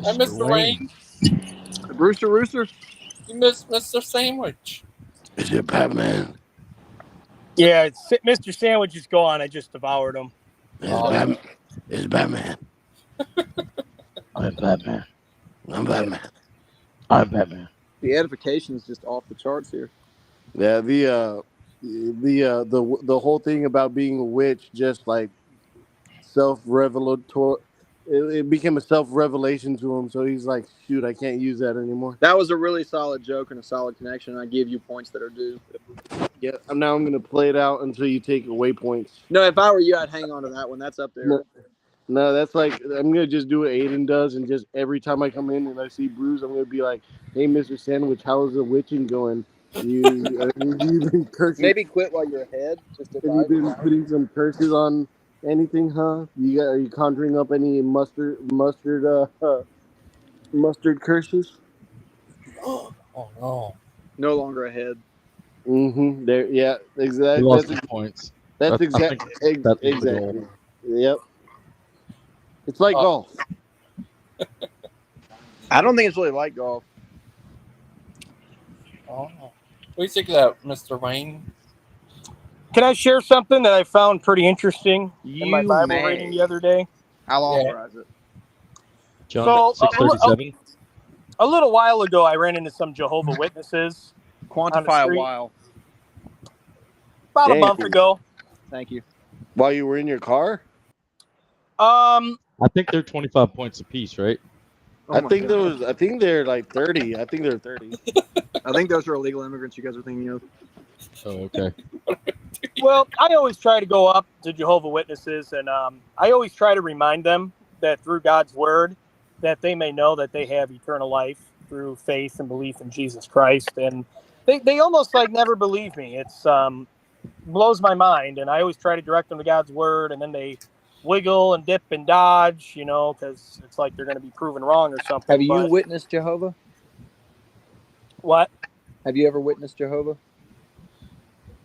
I missed the rain. The Brewster Rooster. You missed Mr. Sandwich. Is it Batman? Yeah, Mr. Sandwich is gone. I just devoured him. It's Batman. I'm Batman. I'm Batman. I'm Batman. The edification is just off the charts here. Yeah, the whole thing about being a witch just like self-revelatory. It became a self-revelation to him, so he's like, shoot, I can't use that anymore. That was a really solid joke and a solid connection. I give you points that are due. Yeah, now I'm gonna play it out until you take away points. No, if I were you, I'd hang on to that one. That's up there. No, that's like I'm gonna just do what Aiden does, and just every time I come in and I see Bruce, I'm gonna be like, "Hey, Mr. Sandwich, how is the witching going? You've been cursing. Maybe quit while you're ahead. Just Have you been putting some curses on anything, huh? Are you conjuring up any mustard curses? Oh no. No longer ahead. Mm-hmm. There, yeah, He exactly. lost 2 points. That's I exactly think that's the exactly. goal. Yep. It's like golf. I don't think it's really like golf. Oh. What do you think of that, Mr. Rain? Can I share something that I found pretty interesting in my You Bible may. reading the other day? I'll Yeah. authorize it. John So, 6:37. A little while ago, I ran into some Jehovah's Witnesses Quantify a street. while. about Dang. a month ago. Thank you. While you were in your car, I think they're 25 points apiece, right? Oh I my think God. I think they're like 30. I think they're 30. I think those are illegal immigrants you guys are thinking of. Oh, okay. Well, I always try to go up to Jehovah's Witnesses, and I always try to remind them that through God's word, that they may know that they have eternal life through faith and belief in Jesus Christ. And they almost like never believe me. It's blows my mind, and I always try to direct them to God's word, and then they wiggle and dip and dodge, because it's like they're going to be proven wrong or something. Have you But witnessed Jehovah? what? Have you ever witnessed Jehovah?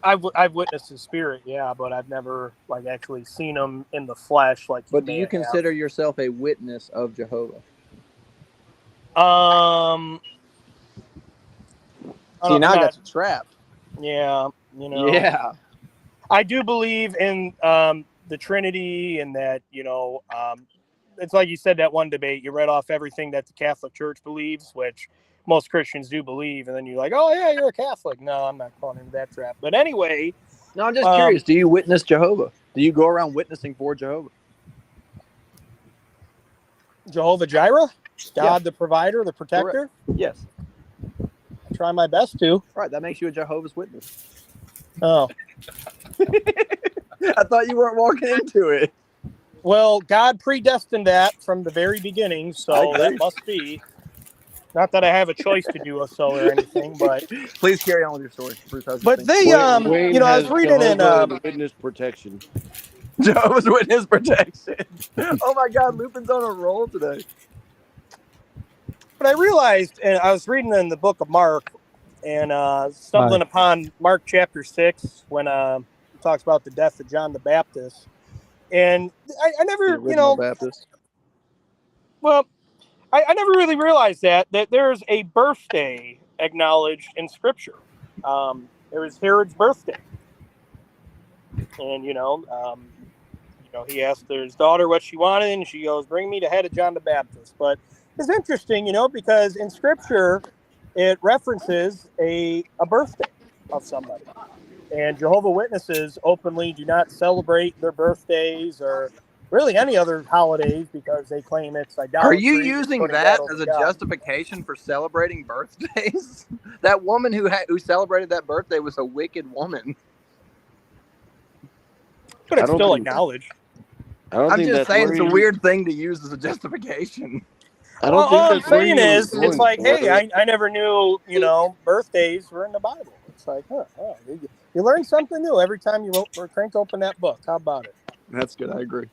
I've witnessed his spirit, yeah, but I've never like actually seen him in the flesh. Like, But do you consider yourself a witness of Jehovah? I See, don't now I know. got you trapped. Yeah, Yeah. I do believe in the Trinity, and that it's like you said that one debate. You read off everything that the Catholic Church believes, which most Christians do believe, and then you're like, oh yeah, you're a Catholic. No, I'm not falling into that trap. But anyway, No, I'm just curious. Do you witness Jehovah? Do you go around witnessing for Jehovah? Jehovah Jireh, God Yes. the provider, the protector. Yes. I try my best to. Right. That makes you a Jehovah's Witness. Oh, I thought you weren't walking into it. well, God predestined that from the very beginning, I so agree. that must be. Not that I have a choice to do so or anything, but Please carry on with your story, Bruce. How's but this they Wayne you know, I has was reading in Jehovah Witness protection. Jehovah's Witness protection. Oh my God, Lupin's on a roll today. but I realized, and I was reading in the book of Mark, and stumbling upon Mark chapter 6 when it talks about the death of John the Baptist, and I The never, you original know, Baptist. well, I never really realized that there's a birthday acknowledged in Scripture. It was Herod's birthday, and he asked his daughter what she wanted, and she goes, "Bring me the head of John the Baptist." But it's interesting, because in Scripture it references a birthday of somebody, and Jehovah Witnesses openly do not celebrate their birthdays or really any other holidays because they claim it's idolatry. Are you using putting that God as over a God. justification for celebrating birthdays? That woman who celebrated that birthday was a wicked woman. But it's I don't still think- acknowledged. I don't I'm think just that's saying where it's a he- weird thing to use as a justification. I don't All think I'm that's where saying he was is, going, it's like, hey, brother. I never knew, birthdays were in the Bible. It's like, you learn something new every time you crank open that book. How about it? That's good. I agree.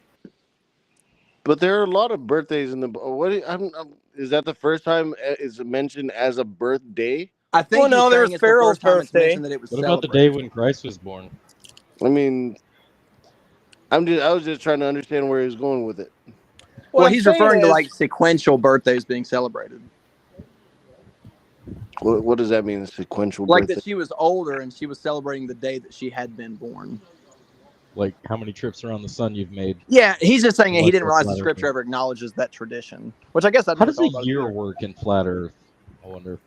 But there are a lot of birthdays in the. Is that the first time it's mentioned as a birthday? I think Well, no, he's there saying was it's the Pharaoh's first time it's birthday. mentioned that it was What about the day celebrated. when Christ was born? I mean, I was just trying to understand where he was going with it. Well, I'm he's saying referring to is- like sequential birthdays being celebrated. What does that mean? Sequential Like birthday? that she was older and she was celebrating the day that she had been born. Like how many trips around the sun you've made? Yeah, he's just saying he Unless didn't that's realize the flat scripture earth. ever acknowledges that tradition. Which I guess I'd How never does thought a about year either. work in flat Earth? I wonder.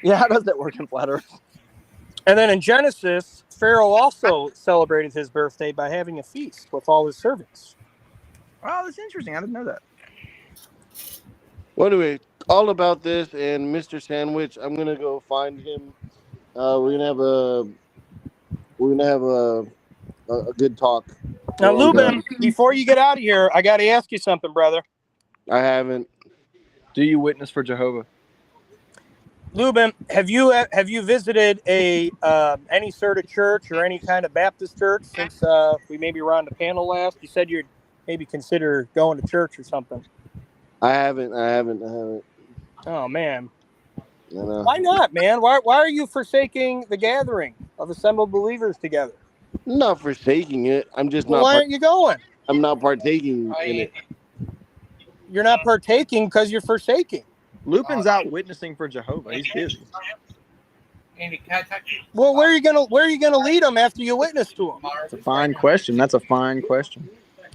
Yeah, how does that work in flat Earth? And then in Genesis, Pharaoh also celebrated his birthday by having a feast with all his servants. Oh, that's interesting. I didn't know that. Well, anyway, all about this and Mr. Sandwich. I'm gonna go find him. We're gonna have a good talk. Now, And, Lubin, before you get out of here, I got to ask you something, brother. I haven't. Do you witness for Jehovah? Lubin, have you visited any sort of church or any kind of Baptist church since we maybe were on the panel last? You said you'd maybe consider going to church or something. I haven't. Oh man, No. why not, man? Why are you forsaking the gathering of assembled believers together? I'm not forsaking it. I'm just Well, not. why aren't you going? I'm not partaking in it. You're not partaking because you're forsaking. Lupin's out witnessing for Jehovah. He's busy. Well, where are you gonna lead them after you witness to them? That's a fine question. That's a fine question.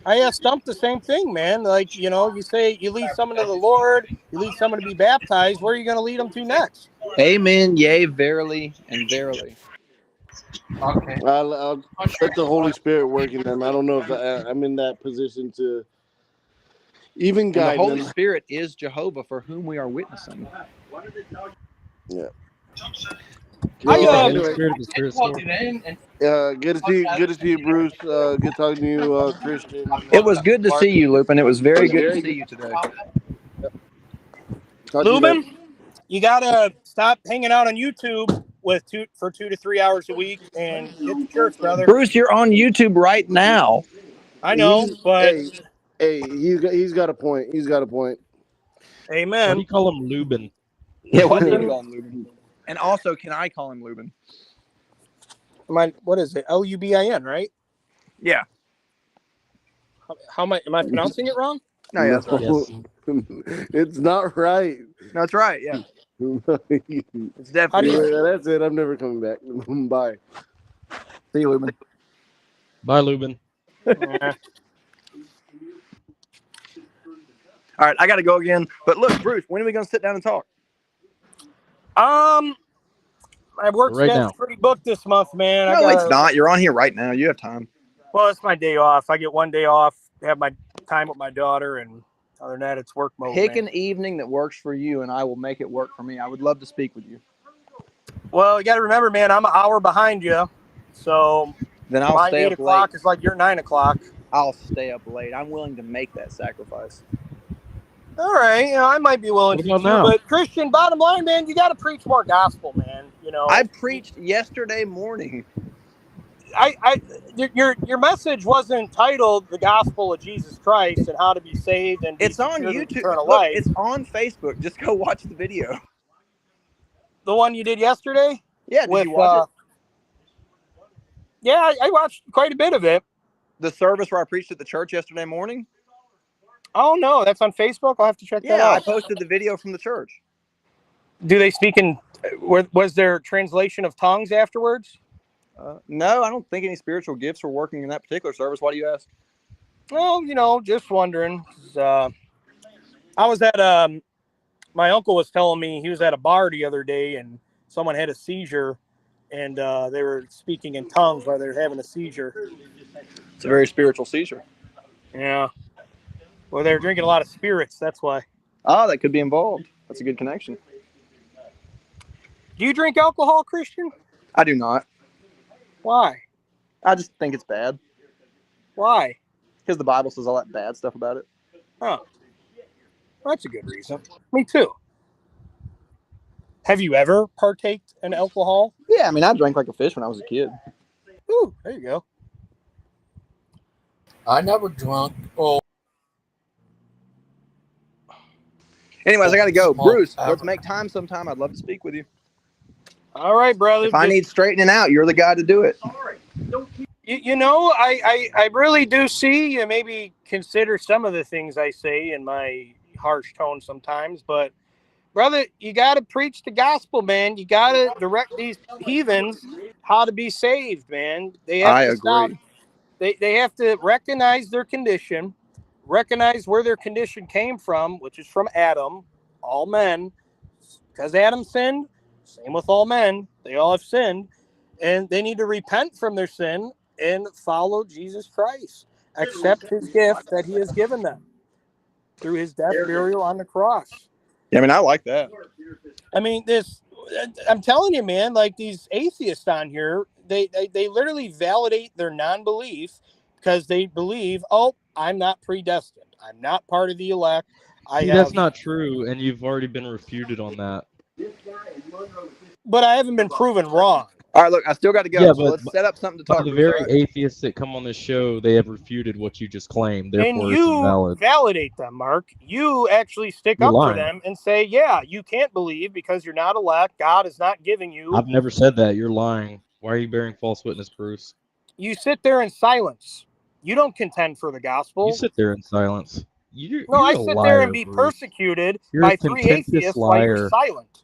I asked Stump the same thing, man. Like, you say you lead someone to the Lord, you lead someone to be baptized. Where are you going to lead them to next? Amen. Yea, verily, and verily. Okay. I'll let the Holy Spirit work in them. I don't know if I'm in that position to even And the guide Holy them. Spirit is Jehovah for whom we are witnessing. Yeah. I, Anyway, Spirit of the Spirit store. good to see you, Bruce. Good talking to you, Christian. It was good to see you, Lupin. It was very good to see you today. Talk to you later. Lubin, you got to stop hanging out on YouTube for 2 to 3 hours a week and get to church, brother. Bruce, you're on YouTube right now. I know, but Hey, he's got a point. He's got a point. Why do amen. you call him Lubin? Yeah, why do you call him Lubin? And also, can I call him Lubin? What is it? Lubin, right? Yeah. How am I pronouncing it wrong? No, yeah, that's right. Yes. It's not right. No, that's right. Yeah, it's How do definitely. you- That's it. I'm never coming back. Bye. See you, Lubin. Bye, Lubin. Yeah. All right, I got to go again. But look, Bruce, when are we going to sit down and talk? My work Right schedule's now. pretty booked this month, man. No, it's not. You're on here right now. You have time. Well, it's my day off. I get one day off, have my time with my daughter, and other than that, it's work mode. Pick man. an evening that works for you, and I will make it work for me. I would love to speak with you. Well, you got to remember, man, I'm an hour behind you, so Then I'll my stay 8 up o'clock late. is like your 9 o'clock. I'll stay up late. I'm willing to make that sacrifice. All right, I might be willing What to about too, now? but Christian, bottom line, man, you got to preach more gospel, man. I preached yesterday morning. Your message wasn't titled "The Gospel of Jesus Christ" and how to be saved and be It's on secured with YouTube. eternal Look, life. it's on Facebook. Just go watch the video. The one you did yesterday. Yeah, did you watch it? Yeah, I watched quite a bit of it. The service where I preached at the church yesterday morning? Oh, no, that's on Facebook? I'll have to check that Yeah, I out. posted the video from the church. Do they speak in... Was there translation of tongues afterwards? No, I don't think any spiritual gifts were working in that particular service. Why do you ask? Well, just wondering. I was at... my uncle was telling me he was at a bar the other day and someone had a seizure and they were speaking in tongues while they were having a seizure. It's a very spiritual seizure. Yeah. Well, they were drinking a lot of spirits. That's why. Ah, that could be involved. That's a good connection. Do you drink alcohol, Christian? I do not. Why? I just think it's bad. Why? Because the Bible says all that bad stuff about it. Oh. That's a good reason. Me too. Have you ever partaked in alcohol? Yeah, I mean, I drank like a fish when I was a kid. Ooh, there you go. I never drunk. Oh, Anyways, I got to go. Small Bruce, ever. let's make time sometime. I'd love to speak with you. All right, brother. If I need straightening out, you're the guy to do it. I really do see you maybe consider some of the things I say in my harsh tone sometimes, but brother, you got to preach the gospel, man. You got to direct these heathens how to be saved, man. They have to stop. They have to recognize their condition, recognize where their condition came from, which is from Adam, all men. Because Adam sinned, same with all men. They all have sinned. And they need to repent from their sin and follow Jesus Christ. Accept his gift that he has given them through his death, burial on the cross. Yeah, I mean, I like that. I mean, I'm telling you, man, like these atheists on here, they literally validate their non-belief because they believe, oh, I'm not predestined. I'm not part of the elect. That's not true, and you've already been refuted on that. But I haven't been proven wrong. All right, look, I still got to go. Yeah, so but let's set up something to talk the about. very atheists that come on this show, they have refuted what you just claimed. Therefore, And it's you invalid. validate them, Mark. You actually stick You're up for lying. them and say, yeah, you can't believe because you're not elect. God is not giving you. I've never said that. You're lying. Why are you bearing false witness, Bruce? You sit there in silence. You don't contend for the gospel. You sit there in silence. You're I a sit liar, there and be Bruce. persecuted You're by a 3 contentious atheists while you're liar. silent.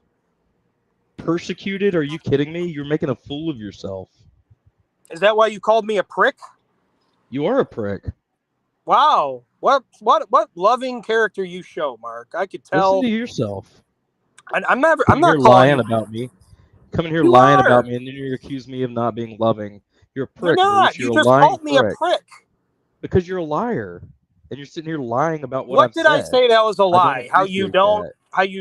Persecuted? Are you kidding me? You're making a fool of yourself. Is that why you called me a prick? You are a prick. Wow. What loving character you show, Mark. I could tell. Listen to yourself. I'm not You're calling lying you. about me. Coming here You lying are. about me, and then you accuse me of not being loving. You're a prick, You're not. Bruce. You're You a just lying called me a prick. Because you're a liar, and you're sitting here lying about what What I've did said. I say that was a lie? How you appreciate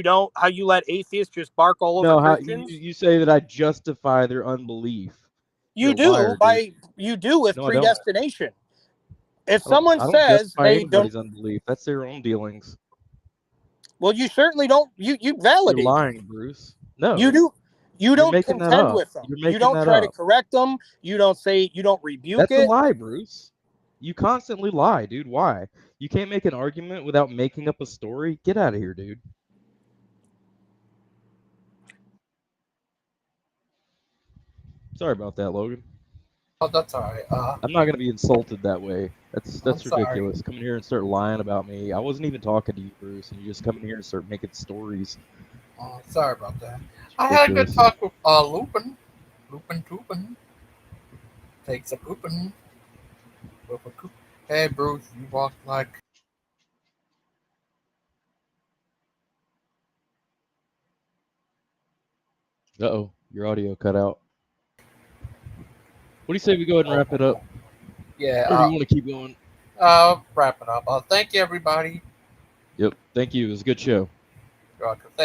that. let atheists just bark all over Christians? You say that I justify their unbelief. You You're a liar, dude. with No, I don't. predestination. If I someone don't says justify they anybody's don't, unbelief. That's their own dealings. well, you certainly don't. You validate. You're lying, Bruce. No, you do. You don't making that contend up. with them. You're You making don't that try to up. correct them. You don't say. You don't rebuke That's it. a lie, Bruce. You constantly lie, dude. Why? You can't make an argument without making up a story? Get out of here, dude. Sorry about that, Logan. Oh, that's all right. I'm not gonna be insulted that way. That's sorry. ridiculous. Coming here and start lying about me. I wasn't even talking to you, Bruce, and you just come in here and start making stories. Oh, sorry about that. I had a good talk with Lupin. Lupin Toopin. Takes a poopin. Hey, Bruce, you walk like. Uh-oh. Your audio cut out. What do you say we go ahead and wrap it up? Yeah. Or do you want to keep going? Wrapping up. Thank you, everybody. Yep. Thank you. It was a good show. You're welcome. Thank